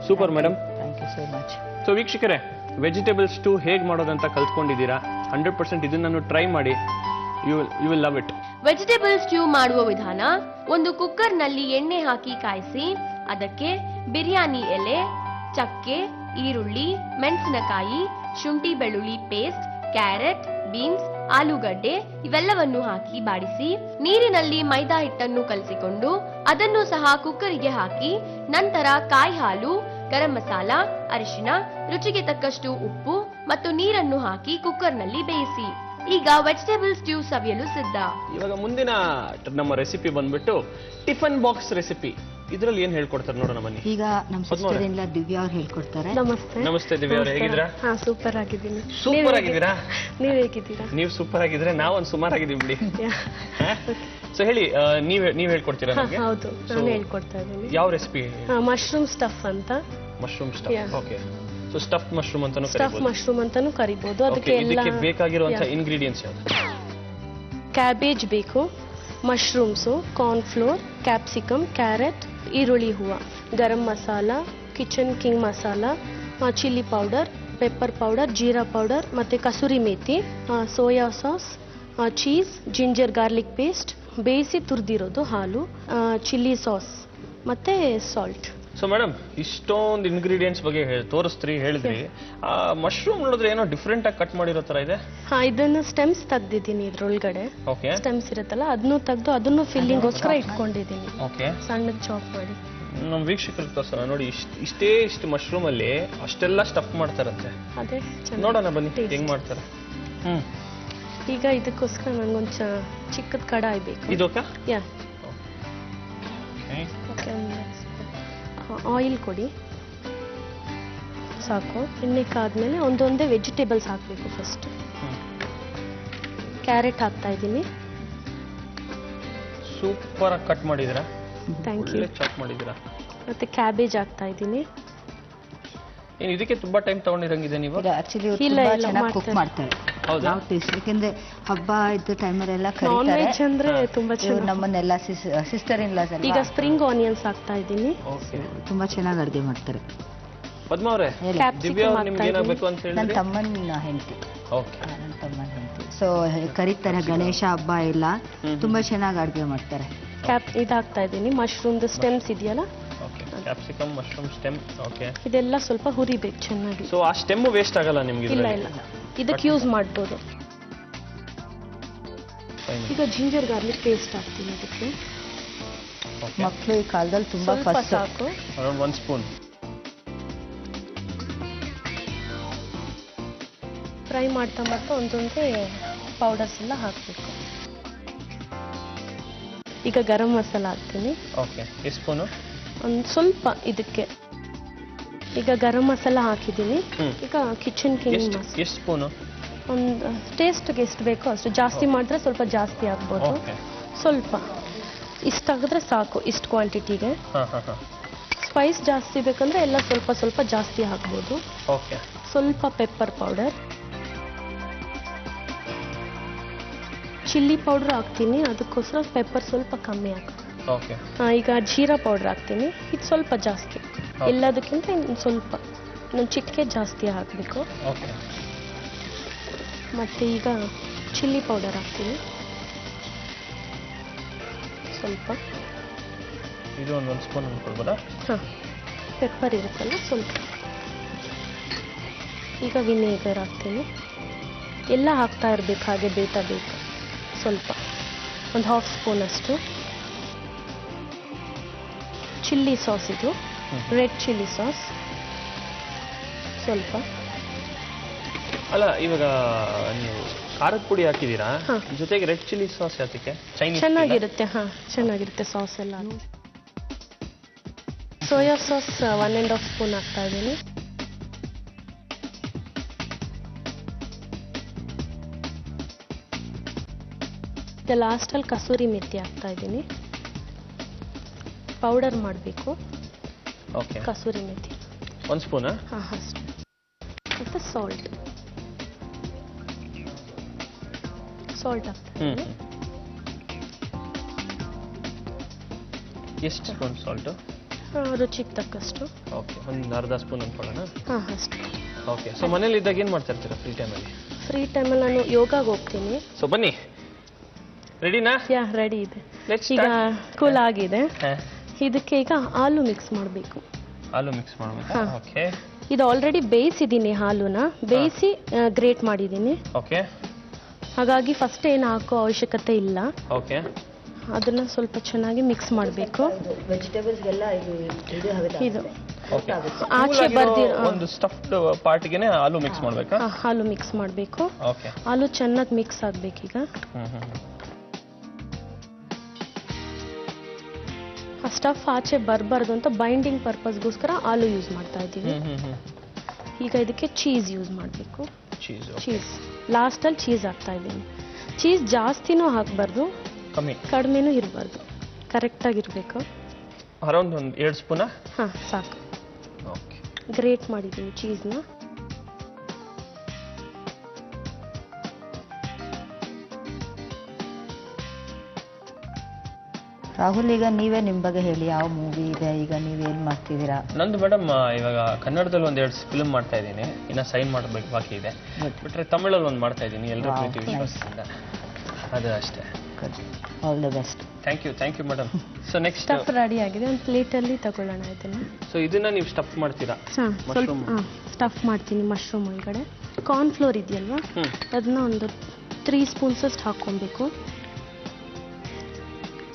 Super madam. Thank you so much. So ವೀಕ್ಷಕರೇ, ವೆಜಿಟೇಬಲ್ ಸ್ಟೂ ಹೇಗೆ ಮಾಡೋದಂತ ಕಲ್ತ್ಕೊಂಡಿದ್ದೀರಾ. 100% ಇದನ್ನು ಟ್ರೈ ಮಾಡಿ. You will love it. Vegetable stew ಮಾಡುವ ವಿಧಾನ: ಒಂದು ಕುಕ್ಕರ್ನಲ್ಲಿ ಎಣ್ಣೆ ಹಾಕಿ ಕಾಯಿಸಿ, ಅದಕ್ಕೆ ಬಿರಿಯಾನಿ ಎಲೆ, ಚಕ್ಕೆ, ಈರುಳ್ಳಿ, ಮೆಣಸಿನಕಾಯಿ, ಶುಂಠಿ ಬೆಳ್ಳುಳ್ಳಿ ಪೇಸ್ಟ್, ಕ್ಯಾರೆಟ್, ಬೀನ್ಸ್, ಆಲೂಗಡ್ಡೆ ಇವೆಲ್ಲವನ್ನು ಹಾಕಿ ಬಾಡಿಸಿ, ನೀರಿನಲ್ಲಿ ಮೈದಾ ಹಿಟ್ಟನ್ನು ಕಲಸಿಕೊಂಡು ಅದನ್ನು ಸಹ ಕುಕ್ಕರಿಗೆ ಹಾಕಿ, ನಂತರ ಕಾಯಿ ಹಾಲು, ಗರಂ ಮಸಾಲ, ಅರಿಶಿನ, ರುಚಿಗೆ ತಕ್ಕಷ್ಟು ಉಪ್ಪು ಮತ್ತು ನೀರನ್ನು ಹಾಕಿ ಕುಕ್ಕರ್ನಲ್ಲಿ ಬೇಯಿಸಿ. ಈಗ ವೆಜಿಟೇಬಲ್ ಸ್ಟ್ಯೂ ಸವಿಯಲು ಸಿದ್ಧ. ಇವಾಗ ಮುಂದಿನ ನಮ್ಮ ರೆಸಿಪಿ ಬಂದ್ಬಿಟ್ಟು ಟಿಫನ್ ಬಾಕ್ಸ್ ರೆಸಿಪಿ. ಇದ್ರಲ್ಲಿ ಏನ್ ಹೇಳ್ಕೊಡ್ತಾರೆ ನೋಡೋಣ ಬನ್ನಿ. ಈಗ ನಮ್ಮ ಸಿಸ್ಟರ್ ಇಲ್ಲ ದಿವ್ಯಾ ಅವ್ರು ಹೇಳ್ಕೊಡ್ತಾರೆ. ನಮಸ್ತೆ ದಿವ್ಯಾ ಅವ್ರು, ಹೇಗಿದ್ದೀರಾ? ಸೂಪರ್ ಆಗಿದ್ದೀನಿ. ಸೂಪರ್ ಆಗಿದ್ದೀರಾ? ನೀವ್ ಹೇಗಿದ್ದೀರಾ? ನೀವು ಸೂಪರ್ ಆಗಿದ್ರೆ ನಾವೊಂದು ಸುಮಾರು ಆಗಿದ್ದೀವಿ ಬಿಡಿ. ಸೊ ಹೇಳಿ, ನೀವ್ ಹೇಳ್ಕೊಡ್ತೀರಾ? ಹೌದು, ನಾನು ಹೇಳ್ಕೊಡ್ತಾ ಇದ್ದೀನಿ. ಯಾವ ರೆಸಿಪಿ? ಮಶ್ರೂಮ್ ಸ್ಟಫ್ ಅಂತ. Mushroom stuff. Okay. So stuff mushroom ಅಂತಾನೂ ಸ್ಟಫ್ ಮಶ್ರೂಮ್ ಅಂತಾನೂ ಕರಿಬಹುದು. ಅದಕ್ಕೆ ಎಲ್ಲ ಬೇಕಾಗಿರುವಂತ ಇಂಗ್ರೀಡಿಯೆಂಟ್ಸ್ ಯಾವುದು? ಕ್ಯಾಬೇಜ್ ಬೇಕು, mushrooms, corn flour, capsicum, carrot, ಈರುಳ್ಳಿ ಹೂವು, garam masala, kitchen king masala, chilli powder, pepper powder, jeera powder, ಮತ್ತೆ kasuri methi, soya sauce, cheese, ginger garlic paste, ಬೇಯಿಸಿ ತುರಿದಿರೋದು ಹಾಲು, ಚಿಲ್ಲಿ ಸಾಸ್ ಮತ್ತೆ ಸಾಲ್ಟ್. ಸೊ ಮೇಡಮ್, ಇಷ್ಟೊಂದು ಇಂಗ್ರೀಡಿಯೆಂಟ್ಸ್ ಬಗ್ಗೆ ಹೇಳಿದ್ರಿ. ಮಶ್ರೂಮ್ ನೋಡಿದ್ರೆ ಏನೋ ಡಿಫ್ರೆಂಟ್ ಆಗಿ ಕಟ್ ಮಾಡಿರೋ ತರ ಇದೆ. ಇದನ್ನ ಸ್ಟೆಮ್ಸ್ ತೆಗ್ದಿದ್ದೀನಿ. ಇದ್ರೊಳಗಡೆ ಸ್ಟೆಮ್ಸ್ ಇರುತ್ತಲ್ಲ, ಅದನ್ನು ತೆಗ್ದು ಅದನ್ನು ಫಿಲ್ಲಿಂಗ್ ಗೋಸ್ಕರ ಇಟ್ಕೊಂಡಿದ್ದೀನಿ. ಸಣ್ಣಗೆ ಚಾಪ್ ಮಾಡಿ ನಮ್ಮ ವೀಕ್ಷಕರಿಗೆ ತೋರ್ಸೋಣ. ನೋಡಿ, ಇಷ್ಟು ಮಶ್ರೂಮ್ ಅಲ್ಲಿ ಅಷ್ಟೆಲ್ಲ ಸ್ಟಫ್ ಮಾಡ್ತಾರಂತೆ. ಅದೇ ನೋಡೋಣ ಬನ್ನಿ ಹೆಂಗ್ ಮಾಡ್ತಾರೆ. ಈಗ ಇದಕ್ಕೋಸ್ಕರ ನಂಗೊಂದು ಚಿಕ್ಕದ ಕಡಾಯಿ ಬೇಕು. ಇದಕ್ಕ ಆಯಿಲ್ ಕೊಡಿ, ಸಾಕು. ಎಣ್ಣೆಕಾದ್ಮೇಲೆ ಒಂದೊಂದೇ ವೆಜಿಟೇಬಲ್ಸ್ ಹಾಕಬೇಕು. ಫಸ್ಟ್ ಕ್ಯಾರೆಟ್ ಹಾಕ್ತಾ ಇದ್ದೀನಿ. ಸೂಪರ್ ಆಗಿ ಕಟ್ ಮಾಡಿದಿರಾ. Thank you. ಚಾಪ್ ಮಾಡಿದಿರಾ. ಮತ್ತೆ ಕ್ಯಾಬೇಜ್ ಹಾಕ್ತಾ ಇದ್ದೀನಿ. ಏನು ಇದಕ್ಕೆ ತುಂಬಾ ಟೈಮ್ ತಗೊಂಡಿರಂಗಿದೆ ನೀವು? ಆಕ್ಚುಲಿ ತುಂಬಾ ಚೆನ್ನಾಗಿ ಕುಕ್ ಮಾಡ್ತಾರೆ. ನಾವು ಟೇಸ್ಟ್ ಯಾಕೆಂದ್ರೆ ಹಬ್ಬ ಇದ್ದ ಟೈಮಲ್ಲೆಲ್ಲ ಕರೀತಾರೆ. ಅಂದ್ರೆ ತುಂಬಾ ಚೆನ್ನಾಗಿ ನಮ್ಮನ್ನೆಲ್ಲ ಸಿಸ್ಟರ್ ಇನ್ ಲಾಸ್ ಈಗ ಸ್ಪ್ರಿಂಗ್ ಆನಿಯನ್ಸ್ ಹಾಕ್ತಾ ಇದ್ದೀನಿ. ತುಂಬಾ ಚೆನ್ನಾಗಿ ಅಡುಗೆ ಮಾಡ್ತಾರೆ. ಪದ್ಮ ಅವರೇ, ದಿವ್ಯಾ ಅವ್ರು ನಿಮ್ಗೆ ಏನಾಗಬೇಕು ಅಂತ ಹೇಳಿ? ನನ್ನ ತಮ್ಮನ ಹೆಂಡತಿ. ಓಕೆ, ನನ್ನ ತಮ್ಮನ ಹೆಂಡತಿ. ಸೊ ಕರೀತಾರೆ ಗಣೇಶ ಹಬ್ಬ ಎಲ್ಲ, ತುಂಬಾ ಚೆನ್ನಾಗಿ ಅಡುಗೆ ಮಾಡ್ತಾರೆ. ಇದಾಗ್ತಾ ಇದ್ದೀನಿ ಮಶ್ರೂಮ್ ಸ್ಟೆಮ್ಸ್ ಇದೆಯಲ್ಲ, okay, capsicum mushroom stem. Okay, ಇದೆಲ್ಲ ಸ್ವಲ್ಪ ಹುರಿಬೇಕು ಚೆನ್ನಾಗಿ. ಸೊ ಆ ಸ್ಟೆಮ್ ವೇಸ್ಟ್ ಆಗಲ್ಲ ನಿಮ್ಗೆ? ಇಲ್ಲ ಇಲ್ಲ, ಇದಕ್ಕೆ ಯೂಸ್ ಮಾಡ್ಬೋದು. ಈಗ ಜಿಂಜರ್ ಗಾರ್ಲಿಕ್ ಪೇಸ್ಟ್ ಹಾಕ್ತೀನಿ ಇದಕ್ಕೆ. ಮಕ್ಕಳು ಈ ಕಾಲದಲ್ಲಿ ತುಂಬಾ ಫಸ್ಟ್ ಸಾಕು, ಅರೌಂಡ್ 1 ಸ್ಪೂನ್. ಫ್ರೈ ಮಾಡ್ತಾ ಮಾಡ್ತಾ ಒಂದೊಂದೇ ಪೌಡರ್ಸ್ ಎಲ್ಲ ಹಾಕಬೇಕು. ಈಗ ಗರಂ ಮಸಾಲ ಹಾಕ್ತೀನಿ. ಓಕೆ, ಎಷ್ಟು ಸ್ಪೂನು? ಒಂದು ಸ್ವಲ್ಪ ಇದಕ್ಕೆ. ಈಗ ಗರಂ ಮಸಾಲ ಹಾಕಿದ್ದೀನಿ. ಈಗ ಕಿಚನ್ ಕಿಂಗ್ ಎಷ್ಟು ಸ್ಪೂನು? ಒಂದು ಟೇಸ್ಟ್ಗೆ ಎಷ್ಟು ಬೇಕೋ ಅಷ್ಟು. ಜಾಸ್ತಿ ಮಾಡಿದ್ರೆ ಸ್ವಲ್ಪ ಜಾಸ್ತಿ ಆಗ್ಬೋದು, ಸ್ವಲ್ಪ ಇಷ್ಟಾಗಿದ್ರೆ ಸಾಕು. ಇಷ್ಟು ಕ್ವಾಂಟಿಟಿಗೆ. ಸ್ಪೈಸ್ ಜಾಸ್ತಿ ಬೇಕಂದ್ರೆ ಎಲ್ಲ ಸ್ವಲ್ಪ ಸ್ವಲ್ಪ ಜಾಸ್ತಿ ಹಾಕ್ಬೋದು. ಓಕೆ, ಸ್ವಲ್ಪ ಪೆಪ್ಪರ್ ಪೌಡರ್, ಚಿಲ್ಲಿ ಪೌಡರ್ ಹಾಕ್ತೀನಿ, ಅದಕ್ಕೋಸ್ಕರ ಪೆಪ್ಪರ್ ಸ್ವಲ್ಪ ಕಮ್ಮಿ ಹಾಕಿ. ಓಕೆ, ಈಗ ಜೀರಾ ಪೌಡರ್ ಹಾಕ್ತೀನಿ, ಇದು ಸ್ವಲ್ಪ ಜಾಸ್ತಿ. ಎಲ್ಲದಕ್ಕಿಂತ ಇನ್ನು ಸ್ವಲ್ಪ ಇನ್ನೊಂದು ಚಿಟಿಕೆ ಜಾಸ್ತಿ ಹಾಕಬೇಕು. ಓಕೆ, ಮತ್ತು ಈಗ ಚಿಲ್ಲಿ ಪೌಡರ್ ಹಾಕ್ತೀನಿ ಸ್ವಲ್ಪ. ಇದು ಒಂದು ಸ್ಪೂನ್ ಅನ್ಕೊಳ್ಬೋದಾ? ಹಾಂ, ಪೆಪ್ಪರ್ ಇರುತ್ತಲ್ಲ ಸ್ವಲ್ಪ. ಈಗ ವಿನೇಗರ್ ಹಾಕ್ತೀನಿ. ಎಲ್ಲ ಹಾಕ್ತಾ ಇರಬೇಕು ಹಾಗೆ ಬೇಯ್ತಾ ಬೇಕು. ಸ್ವಲ್ಪ ಒಂದು 1/2 ಸ್ಪೂನ್ ಅಷ್ಟು ಚಿಲ್ಲಿ ಸಾಸ್, ಇದು ರೆಡ್ ಚಿಲ್ಲಿ ಸಾಸ್ ಸ್ವಲ್ಪ. ಅಲ್ಲ, ಇವಾಗ ನೀವು ಖಾರದ ಪುಡಿ ಹಾಕಿದ್ದೀರಾ, ಜೊತೆಗೆ ರೆಡ್ ಚಿಲ್ಲಿ ಸಾಸ್ ಯಾತಕ್ಕೆ? ಚೈನೀಸ್ ಚೆನ್ನಾಗಿರುತ್ತೆ. ಹಾಂ, ಚೆನ್ನಾಗಿರುತ್ತೆ ಸಾಸ್ ಎಲ್ಲ. ಸೋಯಾ ಸಾಸ್ 1.5 ಸ್ಪೂನ್ ಹಾಕ್ತಾ ಇದ್ದೀನಿ. ಲಾಸ್ಟಲ್ಲಿ ಕಸೂರಿ ಮೆಥಿ ಹಾಕ್ತಾ ಇದ್ದೀನಿ. ಪೌಡರ್ ಮಾಡಬೇಕು. ಓಕೆ, ಕಸೂರಿ ಮೆಥಿ 1 ಸ್ಪೂನಾ? ಹಾಂ, ಅಷ್ಟು. ಮತ್ತು ಸಾಲ್ಟ್ ಹಾಕ್ತಾ ಇದ್ದೀನಿ. ಎಷ್ಟು ಸ್ಪೂನ್ ಸಾಲ್ಟು? ರುಚಿಗೆ ತಕ್ಕಷ್ಟು. ಓಕೆ, ಒಂದು ಅರ್ಧ ಸ್ಪೂನ್ ಅನ್ಕೊಳ್ಳೋಣ? ಹಾಂ, ಅಷ್ಟು. ಓಕೆ, ಸೊ ಮನೇಲಿ ಇದ್ದಾಗ ಏನು ಮಾಡ್ತಾ ಇರ್ತೀರಾ ಫ್ರೀ ಟೈಮಲ್ಲಿ? ಫ್ರೀ ಟೈಮಲ್ಲಿ ನಾನು ಯೋಗಾಗೆ ಹೋಗ್ತೀನಿ. ಸೊ ಬನ್ನಿ, ರೆಡಿನಾ? ಯಾ, ರೆಡಿ ಇದೆ. ಈಗ ಕೂಲ್ ಆಗಿದೆ. ಇದಕ್ಕೆ ಈಗ ಹಾಲು ಮಿಕ್ಸ್ ಮಾಡಬೇಕು. ಹಾಲು ಮಿಕ್ಸ್ ಮಾಡಬೇಕಾ? ಓಕೆ, ಇದು ಆಲ್ರೆಡಿ ಬೇಯಿಸಿದ್ದೀನಿ. ಹಾಲುನ ಬೇಯಿಸಿ ಗ್ರೇಟ್ ಮಾಡಿದ್ದೀನಿ. ಓಕೆ, ಹಾಗಾಗಿ ಫಸ್ಟ್ ಏನು ಹಾಕೋ ಅವಶ್ಯಕತೆ ಇಲ್ಲ. ಓಕೆ, ಅದನ್ನ ಸ್ವಲ್ಪ ಚೆನ್ನಾಗಿ ಮಿಕ್ಸ್ ಮಾಡಬೇಕು. ವೆಜಿಟೇಬಲ್ಸ್ಗೆಲ್ಲ ಇದು ಆಚೆ ಬರ್ದಿರೋ ಒಂದು ಸ್ಟಫ್ಡ್ ಪಾರ್ಟ್ಗೆನೆ ಹಾಲು ಮಿಕ್ಸ್ ಮಾಡಬೇಕಾ? ಹಾಲು ಮಿಕ್ಸ್ ಮಾಡಬೇಕು. ಓಕೆ, ಹಾಲು ಚೆನ್ನಾಗಿ ಮಿಕ್ಸ್ ಆಗಬೇಕೀಗ. ಆ ಸ್ಟಫ್ ಆಚೆ ಬರಬಾರ್ದು ಅಂತ ಬೈಂಡಿಂಗ್ ಪರ್ಪಸ್ಗೋಸ್ಕರ ಹಾಲು ಯೂಸ್ ಮಾಡ್ತಾ ಇದ್ದೀವಿ. ಈಗ ಇದಕ್ಕೆ ಚೀಸ್ ಯೂಸ್ ಮಾಡಬೇಕು. ಚೀಸ್ ಲಾಸ್ಟಲ್ಲಿ ಚೀಸ್ ಹಾಕ್ತಾ ಇದ್ದೀನಿ. ಚೀಸ್ ಜಾಸ್ತಿನೂ ಹಾಕಬಾರ್ದು, ಕಡಿಮೆನೂ ಇರಬಾರ್ದು, ಕರೆಕ್ಟಾಗಿರಬೇಕು. ಅರೌಂಡ್ ಒಂದು 2 ಸ್ಪೂನಾ? ಹಾಂ, ಸಾಕು. ಓಕೆ, ಗ್ರೇಟ್ ಮಾಡಿದ್ದೀನಿ ಚೀಸ್ನ. ರಾಹುಲ್, ಈಗ ನೀವೇ ನಿಮ್ಮ ಬಗ್ಗೆ ಹೇಳಿ. ಯಾವ ಮೂವಿ ಇದೆ ಈಗ, ನೀವೇನು ಮಾಡ್ತಿದ್ದೀರಾ? ನಂದು ಮೇಡಮ್ ಇವಾಗ ಕನ್ನಡದಲ್ಲಿ 1-2 ಫಿಲ್ಮ್ ಮಾಡ್ತಾ ಇದ್ದೀನಿ. ಇನ್ನು ಸೈನ್ ಮಾಡಬೇಕು ಬಾಕಿ ಇದೆ. ಬಿಟ್ಟರೆ ತಮಿಳಲ್ಲಿ ಒಂದು ಮಾಡ್ತಾ ಇದ್ದೀನಿ, ಎಲ್ಲರೂ ಪ್ರೀತಿ ವಿಶ್ವಾಸದಿಂದ. ಅದು ಅಷ್ಟೇ. All the best. Thank you madam. So next stuff ready ಆಗಿದೆ. ಒಂದು ಪ್ಲೇಟಲ್ಲಿ ತಗೊಳ್ಳೋಣ ಇದನ್ನು. ಸೊ ಇದನ್ನ ನೀವು ಸ್ಟಫ್ ಮಾಡ್ತೀರಾ? ಸ್ವಲ್ಪ ಸ್ಟಫ್ ಮಾಡ್ತೀನಿ ಮಶ್ರೂಮ್ ಒಳಗಡೆ. ಕಾರ್ನ್ಫ್ಲೋರ್ ಇದೆಯಲ್ವಾ, ಅದನ್ನ ಒಂದು 3 ಸ್ಪೂನ್ಸ್ ಅಷ್ಟು ಹಾಕ್ಕೊಬೇಕು.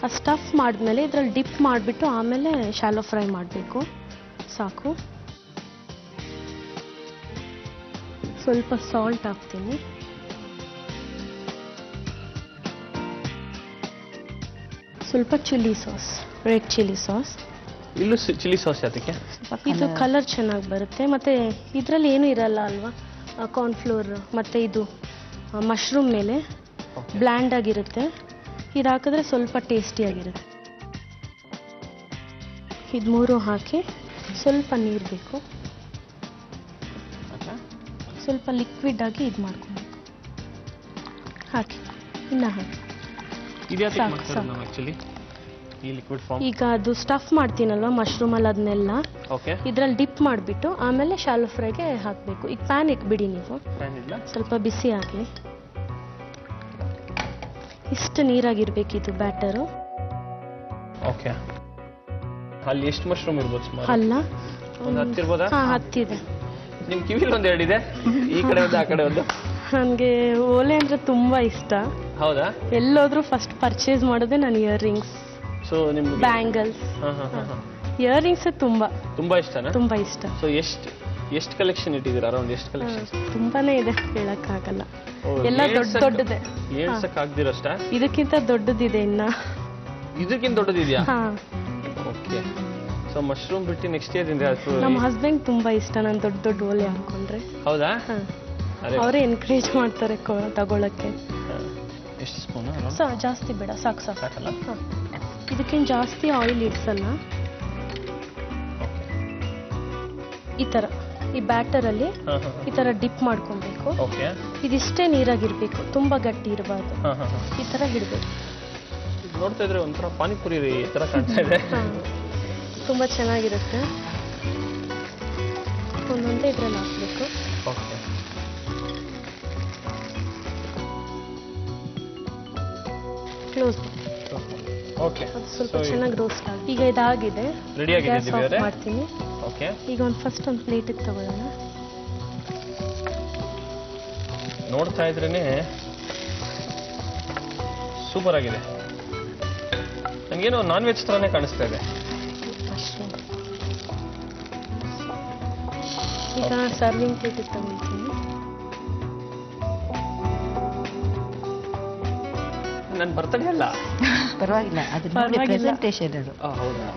ಆ ಸ್ಟಫ್ ಮಾಡಿದ್ಮೇಲೆ ಇದರಲ್ಲಿ ಡಿಪ್ ಮಾಡಿಬಿಟ್ಟು ಆಮೇಲೆ ಶಾಲೋ ಫ್ರೈ ಮಾಡಬೇಕು. ಸಾಕು. ಸ್ವಲ್ಪ ಸಾಲ್ಟ್ ಹಾಕ್ತೀನಿ. ಸ್ವಲ್ಪ chilli sauce, red chilli sauce. ಇಲ್ಲೂ ಚಿಲ್ಲಿ ಸಾಸ್ ಯಾತಕ್ಕೆ? ಇದು ಕಲರ್ ಚೆನ್ನಾಗಿ ಬರುತ್ತೆ. ಮತ್ತು ಇದರಲ್ಲಿ ಏನೂ ಇರಲ್ಲ ಅಲ್ವಾ, ಕಾರ್ನ್ಫ್ಲೋರ್ ಮತ್ತು ಇದು ಮಶ್ರೂಮ್ ಮೇಲೆ ಬ್ಲ್ಯಾಂಡ್ ಆಗಿರುತ್ತೆ. ಇದು ಹಾಕಿದ್ರೆ ಸ್ವಲ್ಪ ಟೇಸ್ಟಿಯಾಗಿರುತ್ತೆ. ಇದು 3 ಹಾಕಿ ಸ್ವಲ್ಪ ನೀರು ಬೇಕು. ಸ್ವಲ್ಪ ಲಿಕ್ವಿಡ್ ಆಗಿ ಇದು ಮಾಡ್ಕೊಬೇಕು. ಹಾಕಿ ಇನ್ನ ಹಾಕಿ. ಸಾಕು, ಸಾಕು. ಆಕ್ಚುಲಿ ಈ ಲಿಕ್ವಿಡ್ ಫಾರ್ಮ್ ಈಗ ಅದು ಸ್ಟಫ್ ಮಾಡ್ತೀನಲ್ವಾ ಮಶ್ರೂಮಲ್ಲಿ, ಅದನ್ನೆಲ್ಲ ಇದ್ರಲ್ಲಿ ಡಿಪ್ ಮಾಡಿಬಿಟ್ಟು ಆಮೇಲೆ ಶಾಲೋ ಫ್ರೈಗೆ ಹಾಕಬೇಕು. ಈಗ ಪ್ಯಾನ್ ಇಟ್ಬಿಡಿ ನೀವು, ಸ್ವಲ್ಪ ಬಿಸಿ ಆಗಲಿ. ಇಷ್ಟು ನೀರಾಗಿರ್ಬೇಕಿದು ಬ್ಯಾಟರು. ಓಕೆ. ಅಲ್ಲಿ ಎಷ್ಟು ಮಶ್ರೂಮ್ ಇರ್ಬೋದು ಸುಮಾರು? ಅಲ್ಲ, ಒಂದು 10 ಇರ್ಬೋದಾ? ಹಾಂ 10 ಇದೆ. ನಿಮ್ ಕಿವಿಲಿ ಒಂದು 2 ಇದೆ, ಈ ಕಡೆ ಒಂದು ಆ ಕಡೆ ಒಂದು. ನನಗೆ ಓಲೆ ಅಂದ್ರೆ ತುಂಬಾ ಇಷ್ಟ. ಹೌದಾ? ಎಲ್ಲೋದ್ರೂ ಫಸ್ಟ್ ಪರ್ಚೇಸ್ ಮಾಡೋದೇ ನಾನು ಇಯರಿಂಗ್ಸ್, ಸೊ ನಿಮ್ಗೆ ಬ್ಯಾಂಗಲ್ಸ್, ಇಯರಿಂಗ್ಸ್ ತುಂಬಾ ಇಷ್ಟನಾ? ತುಂಬಾ ಇಷ್ಟ. ಸೊ ಎಷ್ಟು ಕಲೆಕ್ಷನ್ ಇಟ್ಟಿದ್ದೀರಾ? ಅರೌಂಡ್ ಎಷ್ಟು ಕಲೆಕ್ಷನ್? ತುಂಬಾನೇ ಇದೆ, ಹೇಳಕ್ಕಾಗಲ್ಲ. ಎಲ್ಲ ದೊಡ್ಡದೇ. ಏಳ್ಸಕ್ ಆಗ್ದಿರಷ್ಟ? ಇದಕ್ಕಿಂತ ದೊಡ್ಡದಿದೆ ಇನ್ನ. ಇದಕ್ಕಿಂತ ದೊಡ್ಡದಿದ್ಯಾ? ಓಕೆ. ಸೊ ಮಶ್ರೂಮ್ ಬಿಟ್ಟು ನೆಕ್ಸ್ಟ್ ಇಯರ್ ಇಂದ ನಮ್ಮ ಹಸ್ಬೆಂಡ್ ತುಂಬಾ ಇಷ್ಟ ನಾನು ದೊಡ್ಡ ದೊಡ್ಡ ಓಲೆ ಹಾಕೊಂಡ್ರೆ. ಹೌದಾ? ಅವರೇ ಎನ್ಕರೇಜ್ ಮಾಡ್ತಾರೆ ತಗೊಳಕ್ಕೆ. ಎಷ್ಟು ಸ್ಪೂನ್? ಜಾಸ್ತಿ ಬೇಡ, ಸಾಕು ಸಾಕು. ಸಾಕಲ್ಲ? ಇದಕ್ಕಿಂತ ಜಾಸ್ತಿ ಆಯಿಲ್ ಇಡ್ಸಲ್ಲ. ಈ ತರ ಈ ಬ್ಯಾಟರ್ ಅಲ್ಲಿ ಈ ತರ ಡಿಪ್ ಮಾಡ್ಕೊಬೇಕು. ಇದಿಷ್ಟೇ ನೀರಾಗಿರ್ಬೇಕು, ತುಂಬಾ ಗಟ್ಟಿ ಇರಬಾರ್ದು. ಈ ತರ ಹಿಡ್ಬೇಕು. ನೋಡ್ತಾ ಇದ್ರೆ ಒಂಥರ ಪಾನಿಪುರಿ ತರ ಕಾಣ್ತಾ ಇದೆ. ತುಂಬಾ ಚೆನ್ನಾಗಿರುತ್ತೆ. ಒಂದೊಂದೇ ಇದ್ರಲ್ಲಿ ಹಾಕ್ಬೇಕು. ಕ್ಲೋಸ್. ಓಕೆ. ಸ್ವಲ್ಪ ಚೆನ್ನಾಗಿ ರೋಸ್ಟ್ ಆಗಿ ಈಗ ಇದಾಗಿದೆ, ರೆಡಿ ಆಗಿದೆ. ಆಫ್ ಮಾಡ್ತೀನಿ. ಓಕೆ. ಈಗ ಫಸ್ಟ್ ಒಂದು ಪ್ಲೇಟಿಗೆ ತಗೊಳ್ಳೋಣ. ನೋಡ್ತಾ ಇದ್ರೇನೆ ಸೂಪರ್ ಆಗಿದೆ. ನನಗೇನೋ ನಾನ್ ವೆಜ್ ತರಾನೇ ಕಾಣಿಸ್ತಾ ಇದೆ. ಈಗ ಸರ್ವಿಂಗ್ ಪ್ಲೇಟಿಗೆ ತಗೊಳ್ತೀನಿ. ನನ್ನ ಬರ್ತಡೇ ಅಲ್ಲ, ಪರವಾಗಿಲ್ಲ, ಅದು ಪ್ರೆಸೆಂಟೇಷನ್. ಅದು ಹೌದಾ?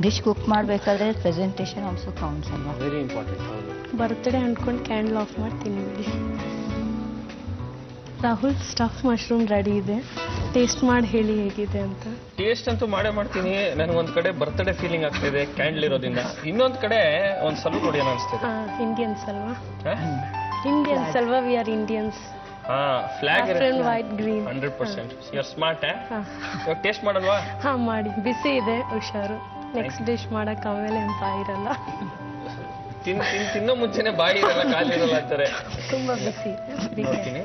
ಡಿಶ್ ಕುಕ್ ಮಾಡಬೇಕಾದ್ರೆ ಪ್ರೆಸೆಂಟೇಷನ್ ಆಲ್ಸೋ ಕೌಂಟ್ಸ್ ಅಲ್ವಾ? Very important. ಹೌದು. ಬರ್ತ್ಡೇ ಅನ್ಕೊಂಡು ಕ್ಯಾಂಡಲ್ ಆಫ್ ಮಾಡ್ತೀನಿ ಬಿಡಿ. ರಾಹುಲ್, ಸ್ಟಫ್ ಮಶ್ರೂಮ್ ರೆಡಿ ಇದೆ. ಟೇಸ್ಟ್ ಮಾಡಿ ಹೇಳಿ ಹೇಗಿದೆ ಅಂತ. ಟೇಸ್ಟ್ ಅಂತೂ ಮಾಡೇ ಮಾಡ್ತೀನಿ. ನನಗೊಂದ್ ಕಡೆ ಬರ್ತ್ಡೇ ಫೀಲಿಂಗ್ ಆಗ್ತಿದೆ ಕ್ಯಾಂಡಲ್ ಇರೋದ್ರಿಂದ, ಇನ್ನೊಂದ್ ಕಡೆ ಒಂದ್ ಸಲ ಹೊಡಿಯೋಣ ಅನಿಸ್ತಿದೆ. ಇಂಡಿಯನ್ಸ್ ಅಲ್ವಾ? ಇಂಡಿಯನ್ಸ್ ಅಲ್ವಾ? We are Indians. Flag white green. 100%. You are smart. ಇವಾಗ ಟೇಸ್ಟ್ ಮಾಡಲ್ವಾ? ಮಾಡಿ. ಬಿಸಿ ಇದೆ, ಹುಷಾರು. ನೆಕ್ಸ್ಟ್ ಡಿಶ್ ಮಾಡಕ್ ಆಮೇಲೆ ಅಂತ ಇರಲ್ಲ. ತಿನ್ನೋ ಮುಂಚೆನೆ ಬಾಯಿ ಇರಲ್ಲ, ಖಾಲಿ ಇರಲ್ಲ ಅಂತಾರೆ. ತುಂಬಾ ಬಿಸಿ. ನೋಡ್ತೀನಿ.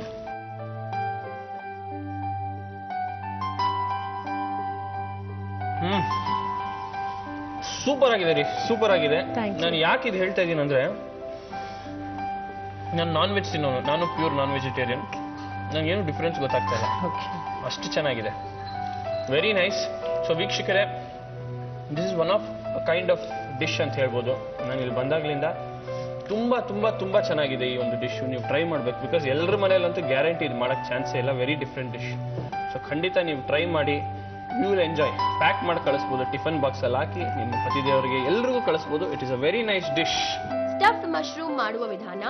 ಸೂಪರ್ ಆಗಿದೆ ರೀ, ಸೂಪರ್ ಆಗಿದೆ. ನಾನು ಯಾಕೆ ಇದು ಹೇಳ್ತಾ ಇದ್ದೀನಿ ಅಂದ್ರೆ, ನಾನು ನಾನ್ ವೆಜ್ ತಿನ್ನೋನು, ನಾನು ಪ್ಯೂರ್ ನಾನ್ ವೆಜಿಟೇರಿಯನ್. ನನಗೇನು ಡಿಫ್ರೆನ್ಸ್ ಗೊತ್ತಾಗ್ತಾ ಇಲ್ಲ, ಅಷ್ಟು ಚೆನ್ನಾಗಿದೆ. Very nice. ಸೊ ವೀಕ್ಷಕರೇ, this is one of kind of dish ಅಂತ ಹೇಳ್ಬೋದು. ನಾನು ಇಲ್ಲಿ ಬಂದಾಗ್ಲಿಂದ ತುಂಬಾ ತುಂಬಾ ತುಂಬಾ ಚೆನ್ನಾಗಿದೆ ಈ ಒಂದು ಡಿಶ್. ನೀವು ಟ್ರೈ ಮಾಡ್ಬೇಕು, ಬಿಕಾಸ್ ಎಲ್ಲರ ಮನೆಯಲ್ಲಂತೂ ಗ್ಯಾರಂಟಿ ಇದು ಮಾಡಕ್ ಚಾನ್ಸೇ ಇಲ್ಲ. Very different dish. ಸೊ ಖಂಡಿತ ನೀವು ಟ್ರೈ ಮಾಡಿ, ಯು ವಿಲ್ ಎಂಜಾಯ್. ಪ್ಯಾಕ್ ಮಾಡಿ ಕಳಿಸ್ಬೋದು, ಟಿಫನ್ ಬಾಕ್ಸ್ ಅಲ್ಲಿ ಹಾಕಿ ನಿಮ್ಮ ಪತಿದೇವರಿಗೆ ಎಲ್ರಿಗೂ ಕಳಿಸ್ಬೋದು. It is a very nice dish. Stuffed mushroom ಮಾಡುವ ವಿಧಾನ: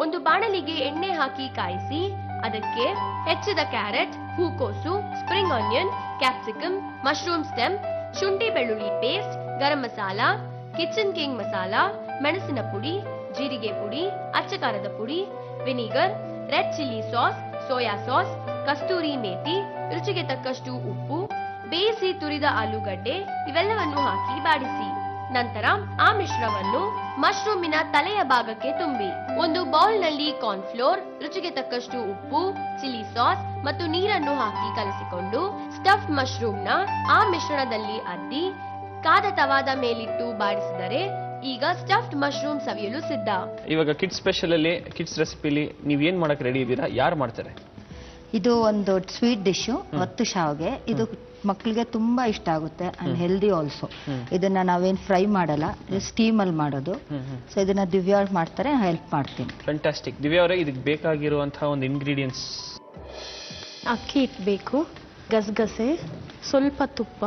ಒಂದು ಬಾಣಲಿಗೆ ಎಣ್ಣೆ ಹಾಕಿ ಕಾಯಿಸಿ, ಅದಕ್ಕೆ ಹೆಚ್ಚಿದ ಕ್ಯಾರೆಟ್, ಹೂಕೋಸು, spring onion, capsicum, mushroom stem, ಶುಂಠಿ ಬೆಳ್ಳುಳ್ಳಿ paste, garam masala, kitchen king masala, ಮೆಣಸಿನ ಪುಡಿ, ಜೀರಿಗೆ ಪುಡಿ, ಅಚ್ಚಕಾರದ ಪುಡಿ, vinegar, red chilli sauce, soya sauce, ಕಸ್ತೂರಿ ಮೇಥಿ, ರುಚಿಗೆ ತಕ್ಕಷ್ಟು ಉಪ್ಪು, ಬೇಯಿಸಿ ತುರಿದ ಆಲೂಗಡ್ಡೆ ಇವೆಲ್ಲವನ್ನು ಹಾಕಿ ಬಾಡಿಸಿ. ನಂತರ ಆ ಮಿಶ್ರಣವನ್ನು ಮಶ್ರೂಮಿನ ತಲೆಯ ಭಾಗಕ್ಕೆ ತುಂಬಿ ಒಂದು ಬೌಲ್ನಲ್ಲಿ ಕಾರ್ನ್ಫ್ಲೋರ್, ರುಚಿಗೆ ತಕ್ಕಷ್ಟು ಉಪ್ಪು, ಚಿಲ್ಲಿ ಸಾಸ್ ಮತ್ತು ನೀರನ್ನು ಹಾಕಿ ಕಲಸಿಕೊಂಡು ಸ್ಟಫ್ಡ್ ಮಶ್ರೂಮ್ನ ಆ ಮಿಶ್ರಣದಲ್ಲಿ ಅದ್ದಿ ಕಾದ ತವಾದ ಮೇಲಿಟ್ಟು ಬಾಡಿಸಿದರೆ ಈಗ ಸ್ಟಫ್ಡ್ ಮಶ್ರೂಮ್ ಸವಿಯಲು ಸಿದ್ಧ. ಇವಾಗ ಕಿಡ್ಸ್ ಸ್ಪೆಷಲ್ ಅಲ್ಲಿ, ಕಿಡ್ಸ್ ರೆಸಿಪಿಲಿ ನೀವ್ ಏನ್ ಮಾಡಕ್ ರೆಡಿ ಇದ್ದೀರಾ? ಯಾರು ಮಾಡ್ತಾರೆ? ಇದು ಒಂದು ಸ್ವೀಟ್ ಡಿಶ್, ಒತ್ತು ಶಾವ್ಗೆ. ಇದು ಮಕ್ಕಳಿಗೆ ತುಂಬಾ ಇಷ್ಟ ಆಗುತ್ತೆ ಅಂಡ್ ಹೆಲ್ದಿ ಆಲ್ಸೋ. ಇದನ್ನ ನಾವೇನ್ ಫ್ರೈ ಮಾಡಲ್ಲ, ಸ್ಟೀಮ್ ಅಲ್ಲಿ ಮಾಡೋದು. ಸೊ ಇದನ್ನ ದಿವ್ಯಾ ಮಾಡ್ತಾರೆ, ಹೆಲ್ಪ್ ಮಾಡ್ತೀನಿ. ಫ್ಯಾಂಟಾಸ್ಟಿಕ್. ದಿವ್ಯಾ ಅವರೇ, ಇದಕ್ಕೆ ಬೇಕಾಗಿರುವಂತಹ ಒಂದು ಇಂಗ್ರೀಡಿಯೆಂಟ್ಸ್: ಅಕ್ಕಿ ಇಟ್ಬೇಕು, ಗಸಗಸೆ, ಸ್ವಲ್ಪ ತುಪ್ಪ,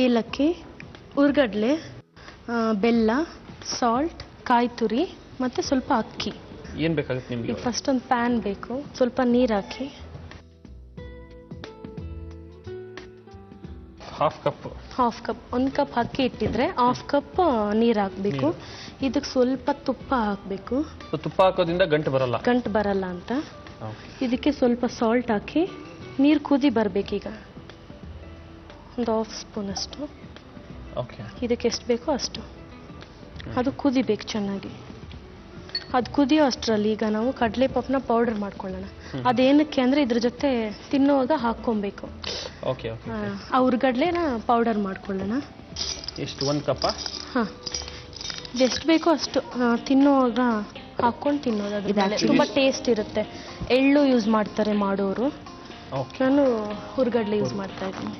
ಏಲಕ್ಕಿ, ಉರ್ಗಡ್ಲೆ, ಬೆಲ್ಲ, ಸಾಲ್ಟ್, ಕಾಯಿ ತುರಿ ಮತ್ತೆ ಸ್ವಲ್ಪ ಅಕ್ಕಿ. ಏನ್ ಬೇಕಾಗುತ್ತೆ ನಿಮ್ಗೆ? ಫಸ್ಟ್ ಒಂದು ಪ್ಯಾನ್ ಬೇಕು, ಸ್ವಲ್ಪ ನೀರು ಹಾಕಿ. Half cup. 1 ಕಪ್ ಅಕ್ಕಿ ಇಟ್ಟಿದ್ರೆ 1/2 ಕಪ್ ನೀರು ಹಾಕಬೇಕು. ಇದಕ್ಕೆ ಸ್ವಲ್ಪ ತುಪ್ಪ ಹಾಕಬೇಕು. ತುಪ್ಪ ಹಾಕೋದ್ರಿಂದ ಗಂಟು ಬರಲ್ಲ ಅಂತ. ಇದಕ್ಕೆ ಸ್ವಲ್ಪ ಸಾಲ್ಟ್ ಹಾಕಿ ನೀರು ಕುದಿ ಬರಬೇಕೀಗ. ಒಂದು 1/2 ಸ್ಪೂನ್ ಅಷ್ಟು. ಇದಕ್ಕೆ ಎಷ್ಟು ಬೇಕೋ ಅಷ್ಟು. ಅದು ಕುದಿಬೇಕು ಚೆನ್ನಾಗಿ. ಅದು ಕುದಿಯೋ ಅಷ್ಟರಲ್ಲಿ ಈಗ ನಾವು ಕಡಲೆಪಪ್ಪನ ಪೌಡರ್ ಮಾಡ್ಕೊಳ್ಳೋಣ. ಅದೇನಕ್ಕೆ ಅಂದರೆ ಇದ್ರ ಜೊತೆ ತಿನ್ನೋವಾಗ ಹಾಕ್ಕೊಬೇಕು. ಆ ಹುರ್ಗಡ್ಲೆನ ಪೌಡರ್ ಮಾಡ್ಕೊಳ್ಳೋಣ. ಎಷ್ಟು 1 ಕಪ್? ಹಾಂ, ಎಷ್ಟು ಬೇಕೋ ಅಷ್ಟು ತಿನ್ನೋವಾಗ ಹಾಕ್ಕೊಂಡು ತಿನ್ನೋದು. ಅದು ತುಂಬ ಟೇಸ್ಟ್ ಇರುತ್ತೆ. ಎಳ್ಳು ಯೂಸ್ ಮಾಡ್ತಾರೆ ಮಾಡೋರು. ನಾನು ಹುರ್ಗಡ್ಲೆ ಯೂಸ್ ಮಾಡ್ತಾ ಇದ್ದೀನಿ.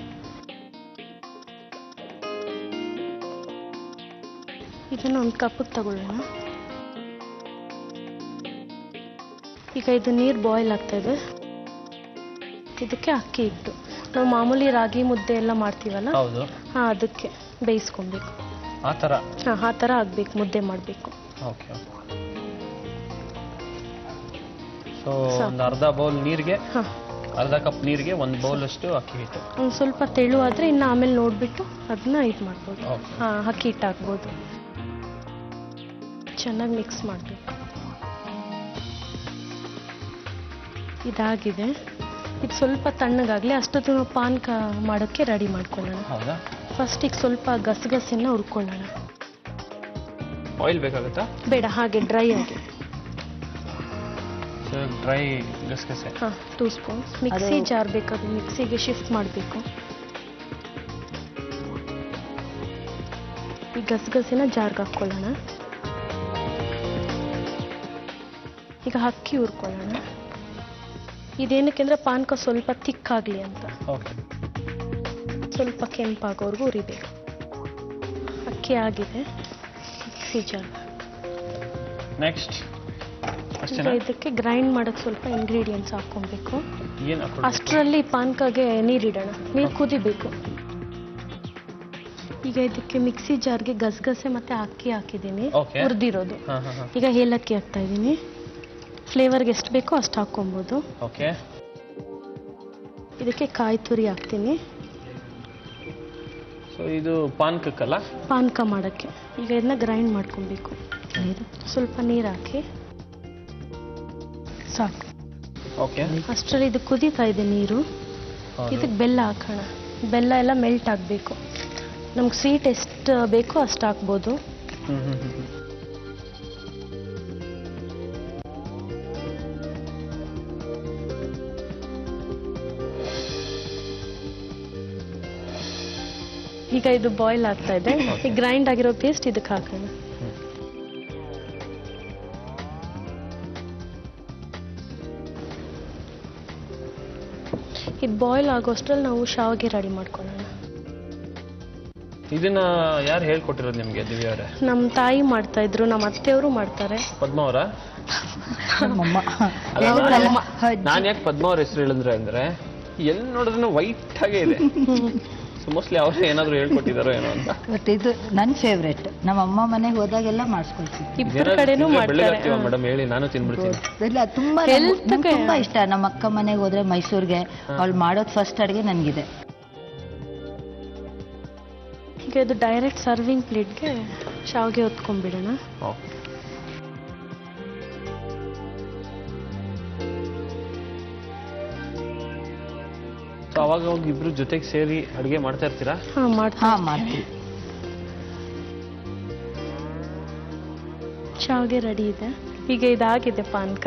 ಇದನ್ನು 1 ಕಪ್ಪಿಗೆ ತಗೊಳ್ಳೋಣ. ಈಗ ಇದು ನೀರು ಬಾಯ್ಲ್ ಆಗ್ತಾ ಇದೆ. ಇದಕ್ಕೆ ಅಕ್ಕಿ ಹಿಟ್ಟು, ನಾವು ಮಾಮೂಲಿ ರಾಗಿ ಮುದ್ದೆ ಎಲ್ಲ ಮಾಡ್ತೀವಲ್ಲ, ಹಾಂ, ಅದಕ್ಕೆ ಬೇಯಿಸ್ಕೊಬೇಕು. ಆ ಥರ ಆಗಬೇಕು, ಮುದ್ದೆ ಮಾಡಬೇಕು. ಸೊ ಒಂದು ಅರ್ಧ ಬೌಲ್ ನೀರಿಗೆ, ಅರ್ಧ ಕಪ್ ನೀರಿಗೆ 1 ಬೌಲ್ ಅಷ್ಟು ಅಕ್ಕಿ ಹಿಟ್ಟು. ಒಂದು ಸ್ವಲ್ಪ ತೆಳು ಆದರೆ ಇನ್ನು ಆಮೇಲೆ ನೋಡಿಬಿಟ್ಟು ಅದನ್ನ ಇದು ಮಾಡ್ಬೋದು. ಅಕ್ಕಿ ಹಿಟ್ಟು ಹಾಕ್ಬೋದು. ಚೆನ್ನಾಗಿ ಮಿಕ್ಸ್ ಮಾಡಬೇಕು. ಇದಾಗಿದೆ. ಇದು ಸ್ವಲ್ಪ ತಣ್ಣಗಾಗಲಿ, ಅಷ್ಟೊತ್ತು ನಾವು ಪಾನಕ ಮಾಡೋಕ್ಕೆ ರೆಡಿ ಮಾಡ್ಕೊಳ್ಳೋಣ. ಫಸ್ಟಿಗೆ ಸ್ವಲ್ಪ ಗಸಗಸೆನ ಹುರ್ಕೊಳ್ಳೋಣ. ಆಯಿಲ್ ಬೇಕಾಗುತ್ತಾ? ಬೇಡ, ಹಾಗೆ ಡ್ರೈ ಆಗಿ. ಡ್ರೈ ಗಸಗಸೆ 2 ಸ್ಪೂನ್. ಮಿಕ್ಸಿ ಜಾರ್ ಬೇಕಾದ್ರೆ ಮಿಕ್ಸಿಗೆ ಶಿಫ್ಟ್ ಮಾಡಬೇಕು. ಈ ಗಸಗಸೆನ ಜಾರ್ಗೆ ಹಾಕ್ಕೊಳ್ಳೋಣ. ಈಗ ಅಕ್ಕಿ ಹುರ್ಕೊಳ್ಳೋಣ. ಇದೇನಕ್ಕೆ ಅಂದರೆ ಪಾನಕ ಸ್ವಲ್ಪ ತಿಕ್ಕಾಗಲಿ ಅಂತ. ಸ್ವಲ್ಪ ಕೆಂಪಾಗೋವರೆಗೂ ಹುರಿಬೇಕು. ಅಕ್ಕಿ ಆಗಿದೆ. Mixie jar. ನೆಕ್ಸ್ಟ್ ಇದಕ್ಕೆ ಗ್ರೈಂಡ್ ಮಾಡೋಕ್ಕೆ ಸ್ವಲ್ಪ ಇಂಗ್ರೀಡಿಯೆಂಟ್ಸ್ ಹಾಕ್ಕೊಬೇಕು. ಅಷ್ಟರಲ್ಲಿ ಪಾನಕಗೆ ನೀರಿಡೋಣ. ನೀರು ಕುದಿಬೇಕು. ಈಗ ಇದಕ್ಕೆ ಮಿಕ್ಸಿ ಜಾರ್ಗೆ ಗಸಗಸೆ ಮತ್ತು ಅಕ್ಕಿ ಹಾಕಿದ್ದೀನಿ, ಹುರಿದಿರೋದು. ಈಗ ಏಲಕ್ಕಿ ಹಾಕ್ತಾ ಇದ್ದೀನಿ. ಫ್ಲೇವರ್ಗೆ ಎಷ್ಟು ಬೇಕೋ ಅಷ್ಟು ಹಾಕ್ಕೊಬೋದು. ಇದಕ್ಕೆ ಕಾಯಿ ತುರಿ ಹಾಕ್ತೀನಿ. ಇದು ಪಾನಕಕ್ಕಲ್ಲ, ಪಾನಕ ಮಾಡೋಕ್ಕೆ. ಈಗ ಇದನ್ನ ಗ್ರೈಂಡ್ ಮಾಡ್ಕೊಬೇಕು. ಸ್ವಲ್ಪ ನೀರು ಹಾಕಿ ಸಾಕು. ಅಷ್ಟರಲ್ಲಿ ಇದು ಕುದೀತಾ ಇದೆ ನೀರು. ಇದಕ್ಕೆ ಬೆಲ್ಲ ಹಾಕೋಣ. ಬೆಲ್ಲ ಎಲ್ಲ ಮೆಲ್ಟ್ ಆಗಬೇಕು. ನಮ್ಗೆ ಸ್ವೀಟ್ ಎಷ್ಟು ಬೇಕೋ ಅಷ್ಟು ಹಾಕ್ಬೋದು. ಈಗ ಇದು ಬಾಯ್ಲ್ ಆಗ್ತಾ ಇದೆ. ಈ ಗ್ರೈಂಡ್ ಆಗಿರೋ ಪೇಸ್ಟ್ ಇದಕ್ಕೆ ಹಾಕೋಣ. ಇದು ಬಾಯ್ಲ್ ಆಗೋಷ್ಟ್ರಲ್ಲಿ ನಾವು ಶಾವಿಗೆ ರೆಡಿ ಮಾಡ್ಕೊಳ್ಳೋಣ. ಇದನ್ನ ಯಾರು ಹೇಳ್ಕೊಟ್ಟಿರೋದು ನಿಮಗೆ, ದಿವ್ಯಾ ಅವರೇ? ನಮ್ಮ ತಾಯಿ ಮಾಡ್ತಾ ಇದ್ರು, ನಮ್ಮ ಅತ್ತೆಯವರು ಮಾಡ್ತಾರೆ. ಪದ್ಮ ಅವರ? ನಾನು ಯಾಕೆ ಪದ್ಮ ಅವ್ರ ಹೆಸರು ಹೇಳಿದ್ರೆ ಅಂದ್ರೆ ಎಲ್ಲಿ ನೋಡಿದ್ರು ವೈಟ್ ಆಗೇ ಇದೆ. ಮೋಸ್ಟ್ಲಿ ಅವರೇ ಏನಾದ್ರು ಹೇಳ್ಕೊಟ್ಟಿದಾರೋ ಏನೋ ಅಂತ. ಬಟ್ ಇದು ನನ್ನ ಫೇವ್ರೆಟ್. ನಮ್ಮ ಅಮ್ಮ ಮನೆಗೆ ಹೋದಾಗೆಲ್ಲ ಮಾಡಿಸ್ಕೊಳ್ತೀನಿ. ಇಬ್ಬರ ಕಡೆನೂ ಮಾಡ್ತಾರೆ. ಮೇಡಮ್ ಹೇಳಿ, ನಾನು ತಿನ್ಬಿಡ್ತೀನಿ. ಇಲ್ಲ, ತುಂಬಾ ಇಷ್ಟ. ನಮ್ಮ ಅಕ್ಕ ಮನೆಗೆ ಹೋದ್ರೆ ಮೈಸೂರಿಗೆ, ಅವ್ಳು ಮಾಡೋದು ಫಸ್ಟ್ ಅಡುಗೆ ನನಗಿದೆ. ಈಗ ಇದು ಡೈರೆಕ್ಟ್ ಸರ್ವಿಂಗ್ ಪ್ಲೇಟ್ಗೆ ಶಾವಿಗೆ ಹೊತ್ಕೊಂಡ್ಬಿಡೋಣ. ಅವಾಗ ಇಬ್ರು ಜೊತೆಗೆ ಸೇರಿ ಅಡುಗೆ ಮಾಡ್ತಾ ಇರ್ತೀರಾ? ಮಾಡ್ತೀವಿ. ಶಾವಿಗೆ ರೆಡಿ ಇದೆ. ಈಗ ಇದಾಗಿದೆ ಪಾನಕ.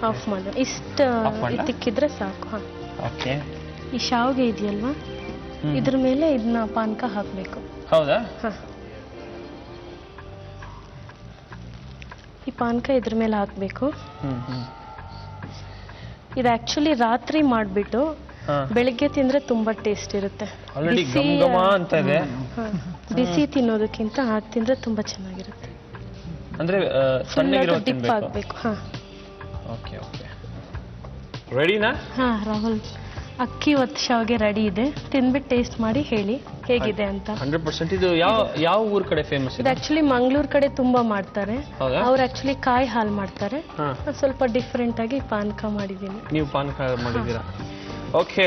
ಆಫ್ ಮಾಡೋಣ. ಇಷ್ಟು ತಿಕ್ಕಿದ್ರೆ ಸಾಕು. ಈ ಶಾವಿಗೆ ಇದೆಯಲ್ವಾ, ಇದ್ರ ಮೇಲೆ ಇದನ್ನ ಪಾನಕ ಹಾಕಬೇಕು. ಹೌದಾ? ಈ ಪಾನಕ ಇದ್ರ ಮೇಲೆ ಹಾಕಬೇಕು. ಇದು ಆಕ್ಚುಲಿ ರಾತ್ರಿ ಮಾಡಿಬಿಟ್ಟು ಬೆಳಿಗ್ಗೆ ತಿಂದ್ರೆ ತುಂಬಾ ಟೇಸ್ಟ್ ಇರುತ್ತೆ. ಬಿಸಿ ತಿನ್ನೋದಕ್ಕಿಂತ ಹಾಕಿ ತಿಂದ್ರೆ ತುಂಬಾ ಚೆನ್ನಾಗಿರುತ್ತೆ. ಅಂದ್ರೆ ಡಿಪ್ ಆಗಬೇಕು. ರೆಡಿನಾ? ರಾಹುಲ್, ಅಕ್ಕಿ ಒತ್ತು ಶಾವಿಗೆ ರೆಡಿ ಇದೆ. ತಿಂದ್ಬಿಟ್ಟು ಟೇಸ್ಟ್ ಮಾಡಿ ಹೇಳಿ ಹೇಗಿದೆ ಅಂತ. 100%. ಇದು ಯಾವ ಊರ್ ಕಡೆ ಫೇಮಸ್? ಇದು ಆಕ್ಚುಲಿ ಮಂಗಳೂರು ಕಡೆ ತುಂಬಾ ಮಾಡ್ತಾರೆ. ಅವ್ರು ಆಕ್ಚುಲಿ ಕಾಯಿ ಹಾಲು ಮಾಡ್ತಾರೆ. ಸ್ವಲ್ಪ ಡಿಫ್ರೆಂಟ್ ಆಗಿ ಪಾನಕ ಮಾಡಿದ್ದೀನಿ. ನೀವು ಪಾನಕ ಮಾಡಿದ್ದೀರಾ? ಓಕೆ,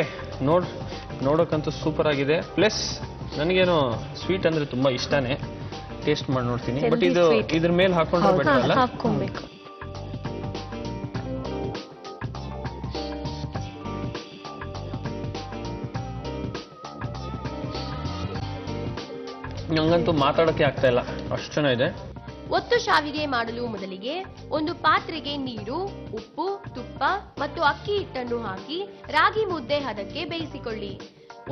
ನೋಡೋಕ್ಕಂತೂ ಸೂಪರ್ ಆಗಿದೆ. ಪ್ಲಸ್ ನನಗೇನು ಸ್ವೀಟ್ ಅಂದ್ರೆ ತುಂಬಾ ಇಷ್ಟನೇ, ಟೇಸ್ಟ್ ಮಾಡಿ ನೋಡ್ತೀನಿ. ಬಟ್ Healthy ಇದು sweet. ಇದ್ರ ಮೇಲೆ ಹಾಕೊಂಡ್ರೆ ಬೆಟರ್ ಅಲ್ಲ? ಹಾಕೊಬೇಕು. ನಂಗಂತೂ ಮಾತಾಡಕ್ಕೆ ಆಗ್ತಾ ಇಲ್ಲ, ಅಷ್ಟು ಚೆನ್ನಾಗಿದೆ. ಒತ್ತು ಶಾವಿಗೆ ಮಾಡಲು ಮೊದಲಿಗೆ ಒಂದು ಪಾತ್ರೆಗೆ ನೀರು, ಉಪ್ಪು, ತುಪ್ಪ ಮತ್ತು ಅಕ್ಕಿ ಹಿಟ್ಟನ್ನು ಹಾಕಿ ರಾಗಿ ಮುದ್ದೆ ಹದಕ್ಕೆ ಬೇಯಿಸಿಕೊಳ್ಳಿ.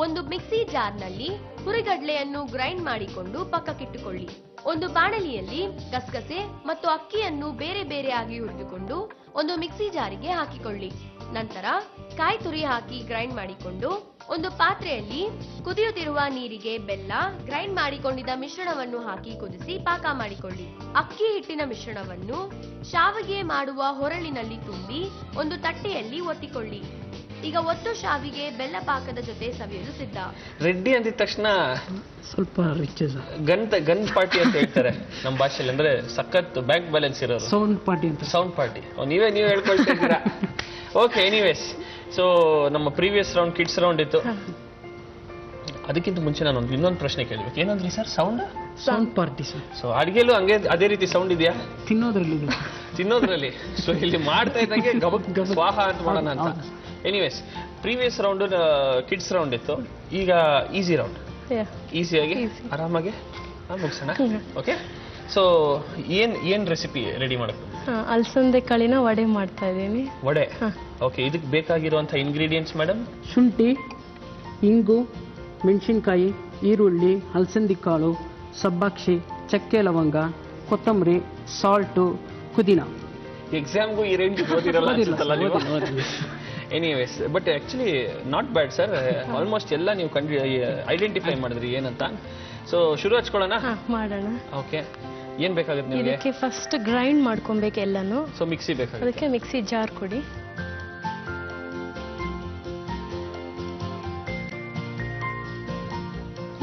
ಒಂದು ಮಿಕ್ಸಿ ಜಾರ್ನಲ್ಲಿ ಹುರಿಗಡ್ಲೆಯನ್ನು ಗ್ರೈಂಡ್ ಮಾಡಿಕೊಂಡು ಪಕ್ಕಕ್ಕಿಟ್ಟುಕೊಳ್ಳಿ. ಒಂದು ಬಾಣಲಿಯಲ್ಲಿ ಗಸಗಸೆ ಮತ್ತು ಅಕ್ಕಿಯನ್ನು ಬೇರೆ ಬೇರೆಯಾಗಿ ಹುರಿದುಕೊಂಡು ಒಂದು ಮಿಕ್ಸಿ ಜಾರಿಗೆ ಹಾಕಿಕೊಳ್ಳಿ. ನಂತರ ಕಾಯಿ ತುರಿ ಹಾಕಿ ಗ್ರೈಂಡ್ ಮಾಡಿಕೊಂಡು ಒಂದು ಪಾತ್ರೆಯಲ್ಲಿ ಕುದಿಯುತ್ತಿರುವ ನೀರಿಗೆ ಬೆಲ್ಲ, ಗ್ರೈಂಡ್ ಮಾಡಿಕೊಂಡಿದ್ದ ಮಿಶ್ರಣವನ್ನು ಹಾಕಿ ಕುದಿಸಿ ಪಾಕ ಮಾಡಿಕೊಳ್ಳಿ. ಅಕ್ಕಿ ಹಿಟ್ಟಿನ ಮಿಶ್ರಣವನ್ನು ಶಾವಿಗೆ ಮಾಡುವ ಹೊರಳಿನಲ್ಲಿ ತುಂಬಿ ಒಂದು ತಟ್ಟೆಯಲ್ಲಿ ಒತ್ತಿಕೊಳ್ಳಿ. ಈಗ ಒತ್ತು ಶಾವಿಗೆ ಬೆಲ್ಲ ಪಾಕದ ಜೊತೆ ಸವಿಯಲು ಸಿದ್ಧ. ರೆಡ್ಡಿ ಅಂದಿದ ತಕ್ಷಣ ಸ್ವಲ್ಪ ರಿಚ್ ಗನ್ ಪಾರ್ಟಿ ಅಂತ ಹೇಳ್ತಾರೆ ನಮ್ಮ ಭಾಷೆಯಲ್ಲಿ, ಅಂದ್ರೆ ಸಖತ್ ಬ್ಯಾಂಕ್ ಬ್ಯಾಲೆನ್ಸ್ ಇರೋರು. ಸೌಂಡ್ ಪಾರ್ಟಿ ಅಂತ. ಸೌಂಡ್ ಪಾರ್ಟಿ ನೀವೇ ಹೇಳ್ಕೊಳ್ತಿದ್ದೀರಾ. ಓಕೆ, ಎನಿವೇಸ್, ಸೊ ನಮ್ಮ ಪ್ರೀವಿಯಸ್ ರೌಂಡ್ ಕಿಡ್ಸ್ ರೌಂಡ್ ಇತ್ತು. ಅದಕ್ಕಿಂತ ಮುಂಚೆ ನಾನು ಇನ್ನೊಂದು ಪ್ರಶ್ನೆ ಕೇಳಬೇಕು. ಏನಂದ್ರಿ sir? Sound party sir. So ಅಡಿಗೆಲ್ಲೂ ಹಂಗೆ ಅದೇ ರೀತಿ ಸೌಂಡ್ ಇದೆಯಾ? ತಿನ್ನೋದ್ರಲ್ಲಿ. ಸೊ ಇಲ್ಲಿ ಮಾಡ್ತಾ ಇದ್ದಂಗೆ ಗಬಕ್ ಸ್ವಾಹ ಅಂತ ಮಾಡೋಣ ಅಂತ. Anyways, previous round kids round ಇತ್ತು, ಈಗ ಈಸಿ ರೌಂಡ್. ಈಸಿಯಾಗಿ ಆರಾಮಾಗಿ ಮುಗಿಸೋಣ. ಓಕೆ, ಸೊ ಏನ್ ರೆಸಿಪಿ ರೆಡಿ ಮಾಡಬೇಕು? ಅಲಸಂದೆ ಕಾಳಿನ ವಡೆ ಮಾಡ್ತಾ ಇದ್ದೀನಿ. ವಡೆ. ಓಕೆ, ಇದಕ್ಕೆ ಬೇಕಾಗಿರುವಂತಹ ಇಂಗ್ರೀಡಿಯೆಂಟ್ಸ್ ಮೇಡಮ್? ಶುಂಠಿ, ಇಂಗು, ಮೆಣಸಿನ್ಕಾಯಿ, ಈರುಳ್ಳಿ, ಹಲಸಂದಿ ಕಾಳು, ಸಬ್ಬಾಕ್ಷಿ, ಚಕ್ಕೆ ಲವಂಗ, ಕೊತ್ತಂಬರಿ, ಸಾಲ್ಟು, ಪುದೀನ. ಎಕ್ಸಾಮ್ಗೂ ಈ ರೇಂಜ್ ಓದಿರಲ್ಲ ಅನ್ಸುತ್ತಲ್ಲ ನೀವು? Anyways, but actually not bad sir. Almost ಎಲ್ಲ ನೀವು ಐಡೆಂಟಿಫೈ ಮಾಡಿದ್ರಿ ಏನಂತ. ಸೊ ಶುರು ಹಚ್ಕೊಳ್ಳೋಣ? ಮಾಡೋಣ. ಓಕೆ, ಏನ್ ಬೇಕಾಗುತ್ತೆ ನಿಮಗೆ? ಇದಕ್ಕೆ ಫಸ್ಟ್ ಗ್ರೈಂಡ್ ಮಾಡ್ಕೊಬೇಕು ಎಲ್ಲಾನು. ಸೊ ಮಿಕ್ಸಿ ಬೇಕಾಗುತ್ತೆ. ಅದಕ್ಕೆ ಮಿಕ್ಸಿ ಜಾರ್ ಕೊಡಿ.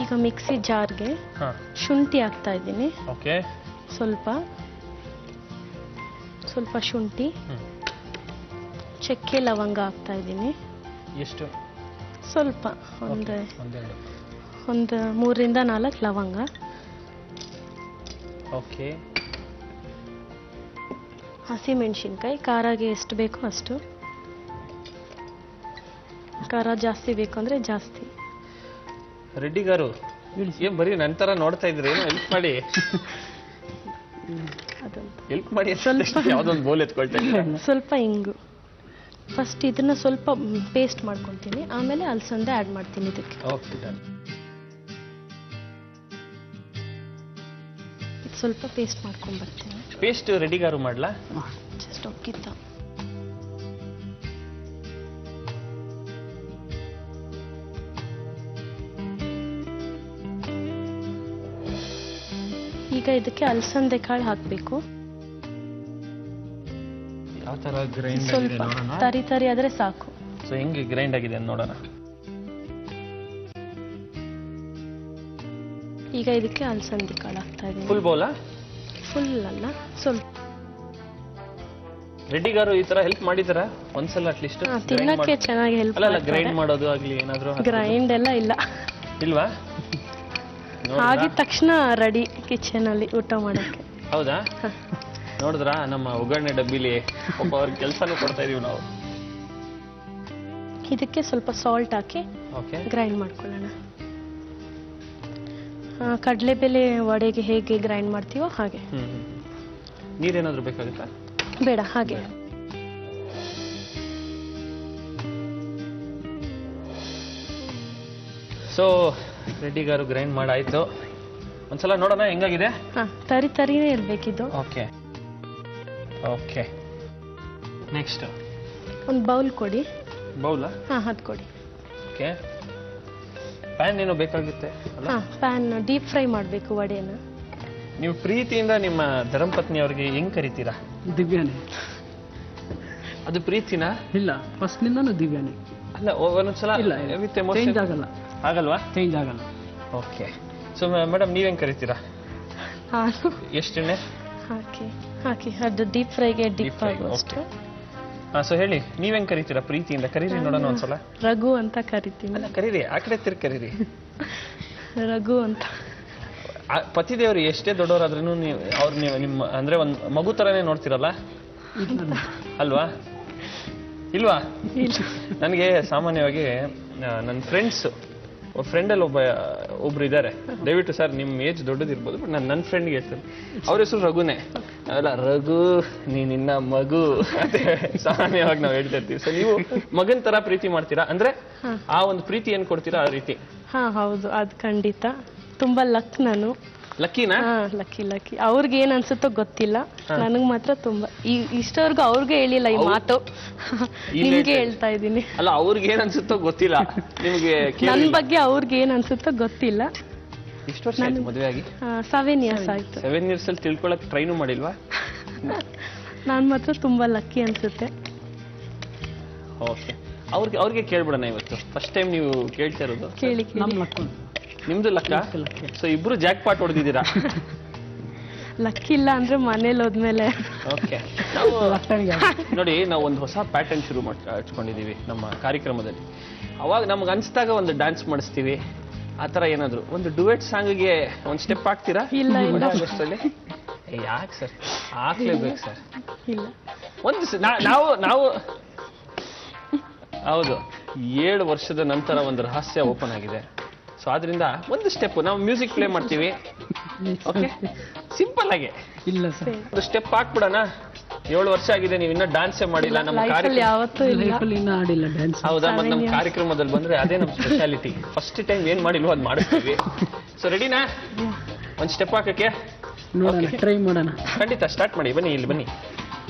ಈಗ ಮಿಕ್ಸಿ ಜಾರ್ಗೆ ಶುಂಠಿ ಹಾಕ್ತಾ ಇದ್ದೀನಿ. ಓಕೆ, ಸ್ವಲ್ಪ ಶುಂಠಿ, ಚಕ್ಕೆ ಲವಂಗ ಹಾಕ್ತಾ ಇದ್ದೀನಿ. ಎಷ್ಟು? ಸ್ವಲ್ಪ ಒಂದು 3ರಿಂದ 4 ಲವಂಗ. ಓಕೆ, ಹಸಿ ಮೆಣಸಿನ್ಕಾಯಿ, ಖಾರಾಗೆ ಎಷ್ಟು ಬೇಕೋ ಅಷ್ಟು. ಖಾರ ಜಾಸ್ತಿ ಬೇಕು ಅಂದ್ರೆ ಜಾಸ್ತಿ. ರೆಡ್ಡಿ ಗಾರು ಏನ್ ಬರೀ ನಂತರ ನೋಡ್ತಾ ಇದ್ರಿ? ಏನು ಹೆಲ್ಪ್ ಮಾಡಿ, ಹೆಲ್ಪ್ ಮಾಡಿ. ಸ್ವಲ್ಪ ಯಾವ್ದೊಂದು ಬೋಲ್ ಎತ್ಕೊಳ್ತಾ ಇದ್ದೀರಾ? ಸ್ವಲ್ಪ ಇಂಗು. ಫಸ್ಟ್ ಇದನ್ನ ಸ್ವಲ್ಪ ಪೇಸ್ಟ್ ಮಾಡ್ಕೊತೀನಿ, ಆಮೇಲೆ ಅಲಸಂದೆ ಆಡ್ ಮಾಡ್ತೀನಿ ಇದಕ್ಕೆ. ಸ್ವಲ್ಪ ಪೇಸ್ಟ್ ಮಾಡ್ಕೊಂಡ್ ಬರ್ತೀನಿ. ಪೇಸ್ಟ್ ರೆಡಿ ಗಾರು ಮಾಡ್ಲಾ? ಜಸ್ಟ್ ಒಕ್ಕಿತ್ತ. ಈಗ ಇದಕ್ಕೆ ಅಲಸಂದೆ ಕಾಳು ಹಾಕ್ಬೇಕು. ಯಾವ ತರ ಗ್ರೈಂಡ್ ಆಗಿದೆ ಸ್ವಲ್ಪ ನೋಡೋಣ. ತರಿ ಆದ್ರೆ ಸಾಕು. ಸೊ ಹೆಂಗೆ ಗ್ರೈಂಡ್ ಆಗಿದೆ ಅಂತ ನೋಡೋಣ. ಈಗ ಇದಕ್ಕೆ ಅಲಸಂದೆ ಕಾಳು ಹಾಕ್ತಾ ಇದ್ದೀನಿ. ಫುಲ್ ಬೌಲಾ? ಫುಲ್ ಅಲ್ಲ, ಸ್ವಲ್ಪ. ರೆಡ್ಡಿ ಗಾರು ಈ ತರ ಹೆಲ್ಪ್ ಮಾಡಿದಾರ ಒಂದ್ಸಲ ಅಟ್ಲೀಸ್ಟ್? ತಿನ್ನಕ್ಕೆ ಚೆನ್ನಾಗಿ ಹೆಲ್ಪ್. ಅಲ್ಲ, ಗ್ರೈಂಡ್ ಮಾಡೋದು ಆಗ್ಲಿ ಏನಾದ್ರು? ಗ್ರೈಂಡ್ ಎಲ್ಲ ಇಲ್ಲ. ಇಲ್ವಾ? ಆಗಿದ ತಕ್ಷಣ ರೆಡಿ ಕಿಚನ್ ಅಲ್ಲಿ ಊಟ ಮಾಡಕ್ಕೆ. ಹೌದಾ? ನೋಡಿದ್ರಾ ನಮ್ಮ ಒಗ್ಗರಣೆ ಡಬ್ಬಿಲಿ ಒಬ್ಬ ಅವ್ರ ಕೆಲಸನೂ ಕೊಡ್ತಾ ಇದೀವಿ ನಾವು. ಇದಕ್ಕೆ ಸ್ವಲ್ಪ ಸಾಲ್ಟ್ ಹಾಕಿ ಗ್ರೈಂಡ್ ಮಾಡ್ಕೊಳ್ಳೋಣ. ಕಡಲೆಬೇಳೆ ವಡೆಗೆ ಹೇಗೆ ಗ್ರೈಂಡ್ ಮಾಡ್ತೀವೋ ಹಾಗೆ. ನೀರೇನಾದ್ರೂ ಬೇಕಾಗುತ್ತಾ? ಬೇಡ, ಹಾಗೆ. ಸೊ ರೆಡ್ಡಿ ಗಾರು ಗ್ರೈಂಡ್ ಮಾಡಾಯ್ತು. ಒಂದ್ಸಲ ನೋಡೋಣ ಹೆಂಗಾಗಿದೆ. ತರಿನೇ ಇರ್ಬೇಕಿದ್ದು. ಓಕೆ ಓಕೆ, ನೆಕ್ಸ್ಟ್ ಒಂದು ಬೌಲ್ ಕೊಡಿ. ಬೌಲಾ? ಅದು ಕೊಡಿ. ಓಕೆ, ಪ್ಯಾನ್ ಏನೋ ಬೇಕಾಗುತ್ತೆ ಅಲ್ಲ? ಪ್ಯಾನ್ ಡೀಪ್ ಫ್ರೈ ಮಾಡಬೇಕು ವಡೆನ. ನೀವು ಪ್ರೀತಿಯಿಂದ ನಿಮ್ಮ ಧರ್ಮಪತ್ನಿ ಅವ್ರಿಗೆ ಹೆಂಗ್ ಕರಿತೀರಾ? ದಿವ್ಯಾನಿ. ಅದು ಪ್ರೀತಿನಾ? ಇಲ್ಲ, ಫಸ್ಟ್ ನಿಂದನೂ ದಿವ್ಯಾನಿ. ಅಲ್ಲ, ಒಂದೊಂದ್ಸಲ ಇಲ್ಲ, ಚೇಂಜ್ ಆಗಲ್ಲ. ಆಗಲ್ವಾ? ಚೇಂಜ್ ಆಗಲ್ಲ. ಓಕೆ, ಸೊ ಮೇಡಮ್ ನೀವ್ ಹೆಂಗ್ ಕರಿತೀರಾ? ಎಷ್ಟೆಣ್ಣೆ ಹಾಕಿ ಅದು ಡೀಪ್ ಫ್ರೈಗೆ ಡಿಪ್ ಆಗುವಷ್ಟು. ಸೊ ಹೇಳಿ, ನೀವ್ ಹೆಂಗ್ ಕರಿತೀರಾ ಪ್ರೀತಿಯಿಂದ? ಕರೀರಿ ನೋಡೋಣ ಒಂದ್ಸಲ. ರಘು ಅಂತ ಕರಿತೀನಿ. ಅಲ್ಲ, ಕರೀರಿ, ಆ ಕಡೆ ತಿರ್ಗಿ ಕರೀರಿ. ರಘು ಅಂತ. ಪತಿದೇವರು ಎಷ್ಟೇ ದೊಡ್ಡವರಾದ್ರೂ ನೀವು ನೀವು ನಿಮ್ಮ ಅಂದ್ರೆ ಒಂದು ಮಗು ತರನೇ ನೋಡ್ತಿರಲ್ಲ ಅಲ್ವಾ? ಇಲ್ವಾ? ನನಗೆ ಸಾಮಾನ್ಯವಾಗಿ ನನ್ನ ಫ್ರೆಂಡಲ್ಲಿ ಒಬ್ರು ಇದ್ದಾರೆ, ದಯವಿಟ್ಟು ಸರ್ ನಿಮ್ಮ ಏಜ್ ದೊಡ್ಡದಿರ್ಬೋದು, ಬಟ್ ನಾನು ನನ್ನ ಫ್ರೆಂಡ್ಗೆ ಹೇಳ್ತೇನೆ, ಅವ್ರ ಹೆಸರು ರಘುನೇ. ಅಲ್ಲ, ರಘು ನಿನ್ನ ಮಗು ಅಂತ ಸಾಮಾನ್ಯವಾಗಿ ನಾವು ಹೇಳ್ತಾ ಇರ್ತೀವಿ. ಸೊ ನೀವು ಮಗನ್ ತರ ಪ್ರೀತಿ ಮಾಡ್ತೀರಾ, ಅಂದ್ರೆ ಆ ಒಂದು ಪ್ರೀತಿ ಏನ್ ಕೊಡ್ತೀರಾ ಆ ರೀತಿ? ಹಾ ಹೌದು, ಅದು ಖಂಡಿತ. ತುಂಬಾ ಲಕ್ ನಾನು. ಲಕ್ಕಿನಾ? ಲಕ್ಕಿ. ಅವ್ರಿಗೆ ಏನ್ ಅನ್ಸುತ್ತೋ ಗೊತ್ತಿಲ್ಲ, ನನಗ್ ಮಾತ್ರ ತುಂಬಾ. ಇಷ್ಟವರೆಗೂ ಅವ್ರಿಗೆ ಹೇಳಿಲ್ಲ ಈ ಮಾತು, ನಿಮ್ಗೆ ಹೇಳ್ತಾ ಇದ್ದೀನಿ. ಅಲ್ಲ, ಅವ್ರಿಗೆ ಏನ್ ಅನ್ಸುತ್ತೋ ಗೊತ್ತಿಲ್ಲ, ನಿಮ್ಗೆ ನನ್ ಬಗ್ಗೆ ಅವ್ರಿಗೆ ಏನ್ ಅನ್ಸುತ್ತೋ ಗೊತ್ತಿಲ್ಲ. ಎಷ್ಟು ವರ್ಷ ಆಯ್ತು ಮದುವೆ ಆಗಿ? 7 years ಆಯ್ತು. 7 years ಅಲ್ಲಿ ತಿಳ್ಕೊಳಕ್ ಟ್ರೈನು ಮಾಡಿಲ್ವಾ? ನಾನ್ ಮಾತ್ರ ತುಂಬಾ ಲಕ್ಕಿ ಅನ್ಸುತ್ತೆ. ಓಕೆ, ಅವ್ರಿಗೆ ಕೇಳ್ಬಿಡೋಣ ಇವತ್ತು. ಫಸ್ಟ್ ಟೈಮ್ ನೀವು ಕೇಳ್ತಾ ಇರೋದು. ಕೇಳಿ. ನಿಮ್ದು ಲಕ್ಕ? ಸೊ ಇಬ್ರು ಜಾಕ್ ಪಾಟ್ ಹೊಡೆದಿದ್ದೀರಾ. ಲಕ್ಕಿ ಇಲ್ಲ ಅಂದ್ರೆ ಮನೇಲಿ ಹೋದ್ಮೇಲೆ. ಓಕೆ, ನೋಡಿ ನಾವು ಒಂದು ಹೊಸ ಪ್ಯಾಟರ್ನ್ ಶುರು ಹಚ್ಕೊಂಡಿದೀವಿ ನಮ್ಮ ಕಾರ್ಯಕ್ರಮದಲ್ಲಿ. ಅವಾಗ ನಮ್ಗೆ ಅನ್ಸ್ದಾಗ ಒಂದು ಡ್ಯಾನ್ಸ್ ಮಾಡಿಸ್ತೀವಿ, ಆತರ ಏನಾದ್ರು ಒಂದು ಡುವೆಟ್ ಸಾಂಗ್ಗೆ ಒಂದು ಸ್ಟೆಪ್ ಹಾಕ್ತೀರಾ? ಇಲ್ಲ. ಯಾಕೆ ಸರ್, ಹಾಕ್ಲೇಬೇಕು ಸರ್. ಇಲ್ಲ, ಒಂದು ನಾವು ಹೌದು, 7 ವರ್ಷದ ನಂತರ ಒಂದು ರಹಸ್ಯ ಓಪನ್ ಆಗಿದೆ. ಸೊ ಆದ್ರಿಂದ ಒಂದು ಸ್ಟೆಪ್ ನಾವು ಮ್ಯೂಸಿಕ್ ಪ್ಲೇ ಮಾಡ್ತೀವಿ. ಓಕೆ, ಸಿಂಪಲ್ ಆಗಿ ಇಲ್ಲ ಸರ್, ಒಂದು ಸ್ಟೆಪ್ ಹಾಕ್ಬಿಡೋಣ. 7 ವರ್ಷ ಆಗಿದೆ, ನೀವು ಇನ್ನೂ ಡ್ಯಾನ್ಸೇ ಮಾಡಿಲ್ಲ. ನಮ್ಮ ಯಾವತ್ತೂ ಇನ್ನೂ ಆಡಿಲ್ಲ ಡ್ಯಾನ್ಸ್. ಹೌದಾ? ಮತ್ತೆ ನಮ್ಮ ಕಾರ್ಯಕ್ರಮದಲ್ಲಿ ಬಂದ್ರೆ ಅದೇ ನಮ್ಮ ಸ್ಪೆಷಾಲಿಟಿ. ಫಸ್ಟ್ ಟೈಮ್ ಏನ್ ಮಾಡಿಲ್ವೋ ಅದು ಮಾಡಿಸ್ತೀವಿ. ಸೊ ರೆಡಿನಾ? ಒಂದು ಸ್ಟೆಪ್ ಹಾಕಕ್ಕೆ ನೋಡೋಣ, ಟ್ರೈ ಮಾಡೋಣ. ಖಂಡಿತ ಸ್ಟಾರ್ಟ್ ಮಾಡಿ. ಬನ್ನಿ, ಇಲ್ಲಿ ಬನ್ನಿ.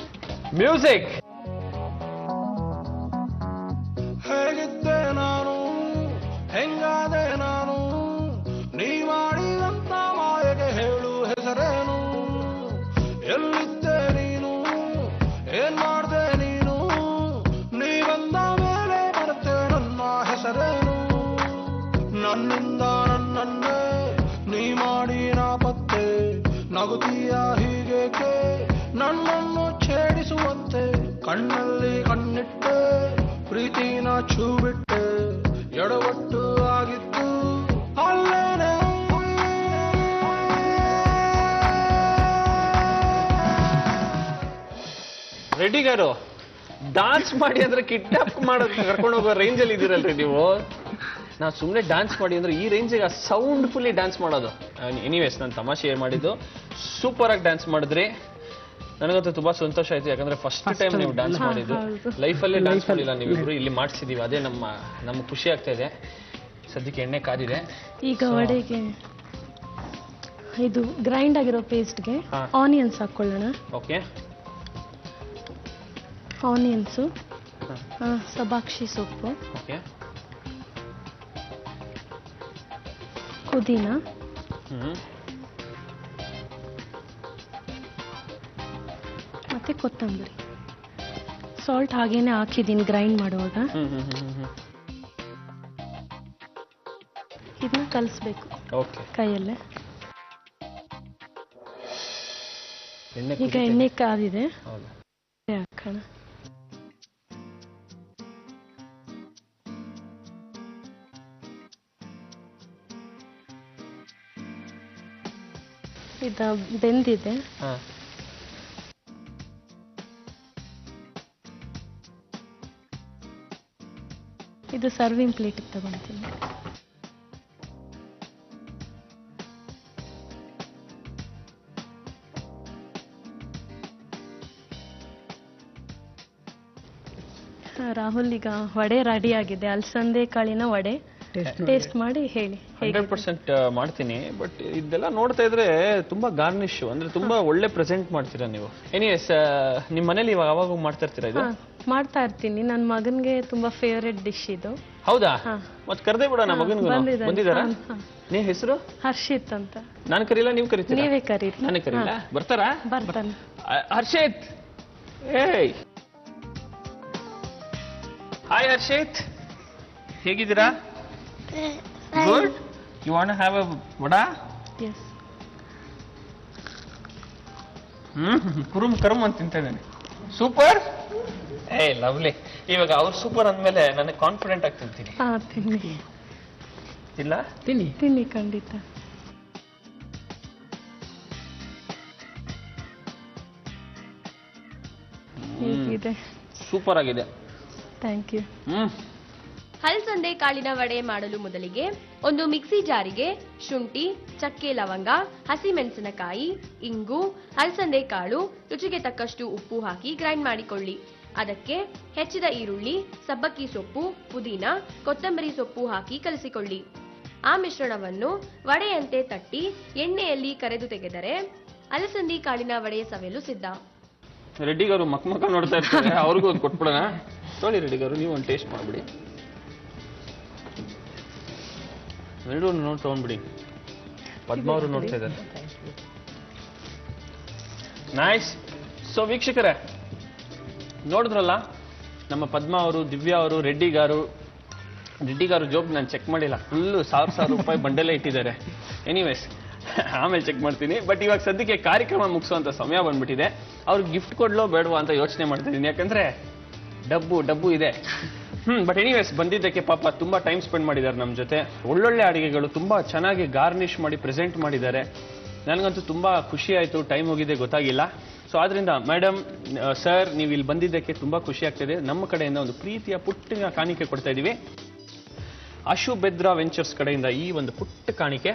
ಮ್ಯೂಸಿಕ್. ಹೇಗಿದ್ದೆ ನಾನು, ಹೆಂಗಾದೆ ನಾನು, ನೀ ಮಾಡಿದಂತ ಮಾಯೆಗೆ ಹೇಳು ಹೆಸರೇನು, ಎಲ್ಲಿದ್ದೆ ನೀನು, ಏನ್ ಮಾಡ್ದೆ ನೀನು, ನೀ ಬಂದ ಮೇಲೆ ಮರೆತೆ ನನ್ನ ಹೆಸರೇನು, ನನ್ನಿಂದ ನನ್ನನ್ನೇ ನೀ ಮಾಡಿ ನಾಪತ್ತೆ, ನಗುತ್ತೀಯ ಹೀಗೇಕೆ ನನ್ನನ್ನು ಛೇಡಿಸುವಂತೆ, ಕಣ್ಣಲ್ಲಿ ಕಣ್ಣಿಟ್ಟೆ ಪ್ರೀತಿನ ಛೂ ಬಿಟ್ಟೆ, ಎಡವಟ್ಟು ಆಗಿತ್ತು ಅಲ್ಲೇನೆ. ರೆಡಿಗಾರು ಡಾನ್ಸ್ ಮಾಡಿ ಅಂದ್ರೆ ಕಿಡ್ನಾಪ್ ಮಾಡೋದು ಕರ್ಕೊಂಡು ಹೋಗೋ ರೇಂಜ್ ಅಲ್ಲಿ ಇದೀರಲ್ರಿ ನೀವು. ನಾವು ಸುಮ್ಮನೆ ಡ್ಯಾನ್ಸ್ ಮಾಡಿ ಅಂದ್ರೆ ಈ ರೇಂಜಿಗೆ ಸೌಂಡ್ ಫುಲ್ಲಿ ಡ್ಯಾನ್ಸ್ ಮಾಡೋದು. ಎನಿವೇಸ್, ನಾನು ತಮಾಷೆ ಮಾಡಿದ್ದು. ಸೂಪರ್ ಆಗಿ ಡ್ಯಾನ್ಸ್ ಮಾಡಿದ್ರಿ. ನನಗಂತೂ ತುಂಬಾ ಸಂತೋಷ ಆಯ್ತು, ಯಾಕಂದ್ರೆ ಫಸ್ಟ್ ಟೈಮ್ ನೀವು ಡ್ಯಾನ್ಸ್ ಮಾಡಿದ್ದು. ಲೈಫಲ್ಲೇ ಡ್ಯಾನ್ಸ್ ಮಾಡಿಲ್ಲ ನೀವಿಬ್ರು, ಇಲ್ಲಿ ಮಾಡಿಸಿದೀವಿ. ಅದೇ ನಮ್ಗೆ ಖುಷಿ ಆಗ್ತಾ ಇದೆ. ಸದ್ಯಕ್ಕೆ ಎಣ್ಣೆ ಕಾದಿದೆ. ಈಗ ವಡೆಗೆ ಇದು ಗ್ರೈಂಡ್ ಆಗಿರೋ ಪೇಸ್ಟ್ಗೆ ಆನಿಯನ್ಸ್ ಹಾಕೊಳ್ಳೋಣ. ಓಕೆ, ಆನಿಯನ್ಸು, ಸಬಾಕ್ಷಿ ಸೊಪ್ಪು, ಓಕೆ, ಪುದೀನ, ಮತ್ತೆ ಕೊತ್ತಂಬರಿ, ಸಾಲ್ಟ್ ಹಾಗೇನೆ ಹಾಕಿದ್ದೀನಿ ಗ್ರೈಂಡ್ ಮಾಡುವಾಗ. ಇದನ್ನ ಕಲಿಸ್ಬೇಕು ಓಕೆ, ಕೈಯಲ್ಲೇ. ಎಣ್ಣೆ ಈಗ ಎಣ್ಣೆ ಕಾದಿದೆ, ಹೌದು. ಹಾಕೋಣ. ಇದು ಬೆಂದಿದೆ. ಇದು ಸರ್ವಿಂಗ್ ಪ್ಲೇಟ್ ತಗೊಂತೀನಿ. ರಾಹುಲ್, ಈಗ ವಡೆ ರೆಡಿ ಆಗಿದೆ. ಅಲಸಂದೆ ಕಾಳಿನ ವಡೆ ಟೇಸ್ಟ್ ಮಾಡಿ ಹೇಳಿ. 100% ಮಾಡ್ತೀನಿ. ಬಟ್ ಇದೆಲ್ಲ ನೋಡ್ತಾ ಇದ್ರೆ ತುಂಬಾ ಗಾರ್ನಿಶ್, ಅಂದ್ರೆ ತುಂಬಾ ಒಳ್ಳೆ ಪ್ರೆಸೆಂಟ್ ಮಾಡ್ತೀರಾ ನೀವು. ಎನಿವೇಸ್, ನಿಮ್ ಮನೇಲಿ ಇವಾಗ ಅವಾಗ ಮಾಡ್ತಾ ಇರ್ತೀರಾ ಇದು? ಮಾಡ್ತಾ ಇರ್ತೀನಿ. ನನ್ನ ಮಗನ್ಗೆ ತುಂಬಾ ಫೇವರೇಟ್ ಡಿಶ್ ಇದು. ಹೌದಾ? ಮತ್ ಕರ್ದೇ ಬಿಡೋಣ ಮಗನ್ಗೂ. ಬಂದಿದ್ದಾರಾ? ನೀವ್ ಹೆಸರು? ಹರ್ಷಿತ್ ಅಂತ. ನಾನು ಕರೀಲ್ಲ, ನೀವು ಕರಿತೀರಾ? ನೀವೇ ಕರೀರಿ. ನಾನೇ ಕರೀಲ್ಲ? ಬರ್ತಾರಾ? ಬರ್ತಾನೆ. ಹರ್ಷಿತ್, ಏಯ್, ಹಾಯ್ ಹರ್ಷಿತ್, ಹೇಗಿದ್ದೀರಾ? Good. You want to have a vada? Yes. ಕುರುಮ್ ಕರುಮ್ ಅಂತ ತಿಂತಿದ್ದೇನೆ. ಸೂಪರ್. ಏ ಲವ್ಲಿ. ಇವಾಗ ಅವ್ರು ಸೂಪರ್ ಅಂದ್ಮೇಲೆ ನನಗೆ ಕಾನ್ಫಿಡೆಂಟ್ ಆಗಿ ತಿಂತೀನಿ. ತಿನ್ನಿ. ಇಲ್ಲ ತಿನ್ನಿ ಖಂಡಿತ. ಹೇಗಿದೆ? ಸೂಪರ್ ಆಗಿದೆ. Thank you. ಹಲಸಂದೆ ಕಾಳಿನ ವಡೆ ಮಾಡಲು ಮೊದಲಿಗೆ ಒಂದು ಮಿಕ್ಸಿ ಜಾರಿಗೆ ಶುಂಠಿ, ಚಕ್ಕೆ, ಲವಂಗ, ಹಸಿಮೆಣಸಿನಕಾಯಿ, ಇಂಗು, ಹಲಸಂದೆ ಕಾಳು, ರುಚಿಗೆ ತಕ್ಕಷ್ಟು ಉಪ್ಪು ಹಾಕಿ ಗ್ರೈಂಡ್ ಮಾಡಿಕೊಳ್ಳಿ. ಅದಕ್ಕೆ ಹೆಚ್ಚಿದ ಈರುಳ್ಳಿ, ಸಬ್ಬಕ್ಕಿ ಸೊಪ್ಪು, ಪುದೀನ, ಕೊತ್ತಂಬರಿ ಸೊಪ್ಪು ಹಾಕಿ ಕಲಸಿಕೊಳ್ಳಿ. ಆ ಮಿಶ್ರಣವನ್ನು ವಡೆಯಂತೆ ತಟ್ಟಿ ಎಣ್ಣೆಯಲ್ಲಿ ಕರೆದು ತೆಗೆದರೆ ಅಲಸಂದಿ ಕಾಳಿನ ವಡೆಯ ಸವಿಯಲು ಸಿದ್ಧ. ರೆಡ್ಡಿಗವರು ಮಕ್ಕ ನೋಡ್ತಾ ಇರ್ತಾರೆ, ಅವ್ರಿಗೂ ಒಂದು ಕೊಟ್ಬಿಡೋಣ. ನೋಡಿ ರೆಡ್ಡಿಗವರು, ನೀವು ಒಂದು ಟೇಸ್ಟ್ ಮಾಡ್ಬಿಡಿ. ಎರಡೂ ನೋಡಿ ತಗೊಂಡ್ಬಿಡಿ. ಪದ್ಮ ಅವರು ನೋಡ್ತಾ ಇದ್ದಾರೆ. ನೈಸ್. ಸೊ ವೀಕ್ಷಕರೇ, ನೋಡಿದ್ರಲ್ಲ ನಮ್ಮ ಪದ್ಮ ಅವರು, ದಿವ್ಯಾ ಅವರು, ರೆಡ್ಡಿಗಾರು ಜೋಬ್ ನಾನು ಚೆಕ್ ಮಾಡಿಲ್ಲ, ಫುಲ್ಲು 1000 ರೂಪಾಯಿ ಬಂಡಲೇ ಇಟ್ಟಿದ್ದಾರೆ. ಎನಿವೇಸ್, ಆಮೇಲೆ ಚೆಕ್ ಮಾಡ್ತೀನಿ. ಬಟ್ ಇವಾಗ ಸದ್ಯಕ್ಕೆ ಕಾರ್ಯಕ್ರಮ ಮುಗಿಸುವಂತ ಸಮಯ ಬಂದ್ಬಿಟ್ಟಿದೆ. ಅವ್ರಿಗೆ ಗಿಫ್ಟ್ ಕೊಡ್ಲೋ ಬೇಡವಾ ಅಂತ ಯೋಚನೆ ಮಾಡ್ತಿದ್ದೀನಿ, ಯಾಕಂದ್ರೆ ಡಬ್ಬು ಇದೆ. ಬಟ್ ಎನಿವೇಸ್, ಬಂದಿದ್ದಕ್ಕೆ ಪಾಪ ತುಂಬಾ ಟೈಮ್ ಸ್ಪೆಂಡ್ ಮಾಡಿದ್ದಾರೆ ನಮ್ಮ ಜೊತೆ. ಒಳ್ಳೊಳ್ಳೆ ಅಡಿಗೆಗಳು ತುಂಬಾ ಚೆನ್ನಾಗಿ ಗಾರ್ನಿಶ್ ಮಾಡಿ ಪ್ರೆಸೆಂಟ್ ಮಾಡಿದ್ದಾರೆ. ನನಗಂತೂ ತುಂಬಾ ಖುಷಿ ಆಯ್ತು. ಟೈಮ್ ಹೋಗಿದೆ ಗೊತ್ತಾಗಿಲ್ಲ. ಸೊ ಆದ್ರಿಂದ ಮೇಡಮ್, ಸರ್, ನೀವು ಇಲ್ಲಿ ಬಂದಿದ್ದಕ್ಕೆ ತುಂಬಾ ಖುಷಿ ಆಗ್ತಿದೆ. ನಮ್ಮ ಕಡೆಯಿಂದ ಒಂದು ಪ್ರೀತಿಯ ಪುಟ್ಟಿನ ಕಾಣಿಕೆ ಕೊಡ್ತಾ ಇದೀವಿ. ಅಶು ಬೆದ್ರಾ ವೆಂಚರ್ಸ್ ಕಡೆಯಿಂದ ಈ ಒಂದು ಪುಟ್ಟ ಕಾಣಿಕೆ.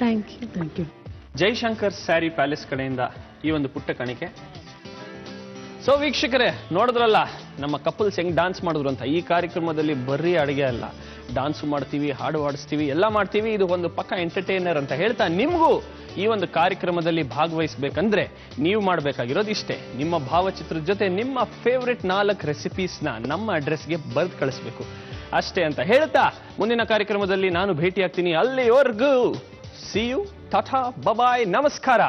Thank you. Jaishankar sari palace ಕಡೆಯಿಂದ ಈ ಒಂದು ಪುಟ್ಟ ಕಾಣಿಕೆ. ಸೊ ವೀಕ್ಷಕರೇ, ನೋಡಿದ್ರಲ್ಲ ನಮ್ಮ ಕಪಲ್ಸ್ ಹೆಂಗ್ ಡಾನ್ಸ್ ಮಾಡಿದ್ರು ಅಂತ. ಈ ಕಾರ್ಯಕ್ರಮದಲ್ಲಿ ಬರೀ ಅಡುಗೆ ಅಲ್ಲ, ಡಾನ್ಸ್ ಮಾಡ್ತೀವಿ, ಹಾಡು ಹಾಡಿಸ್ತೀವಿ, ಎಲ್ಲ ಮಾಡ್ತೀವಿ. ಇದು ಒಂದು ಪಕ್ಕ ಎಂಟರ್ಟೈನರ್ ಅಂತ ಹೇಳ್ತಾ, ನಿಮಗೂ ಈ ಒಂದು ಕಾರ್ಯಕ್ರಮದಲ್ಲಿ ಭಾಗವಹಿಸಬೇಕಂದ್ರೆ ನೀವು ಮಾಡಬೇಕಾಗಿರೋದು ಇಷ್ಟೇ. ನಿಮ್ಮ ಭಾವಚಿತ್ರದ ಜೊತೆ ನಿಮ್ಮ ಫೇವ್ರೆಟ್ 4 ರೆಸಿಪೀಸ್ನ ನಮ್ಮ ಅಡ್ರೆಸ್ಗೆ ಬರೆದು ಕಳಿಸ್ಬೇಕು ಅಷ್ಟೇ ಅಂತ ಹೇಳ್ತಾ, ಮುಂದಿನ ಕಾರ್ಯಕ್ರಮದಲ್ಲಿ ನಾನು ಭೇಟಿಯಾಗ್ತೀನಿ. ಅಲ್ಲಿವರೆಗೂ ಸಿ ಯು, ಟಾಟಾ, ಬಾಯ್, ನಮಸ್ಕಾರ.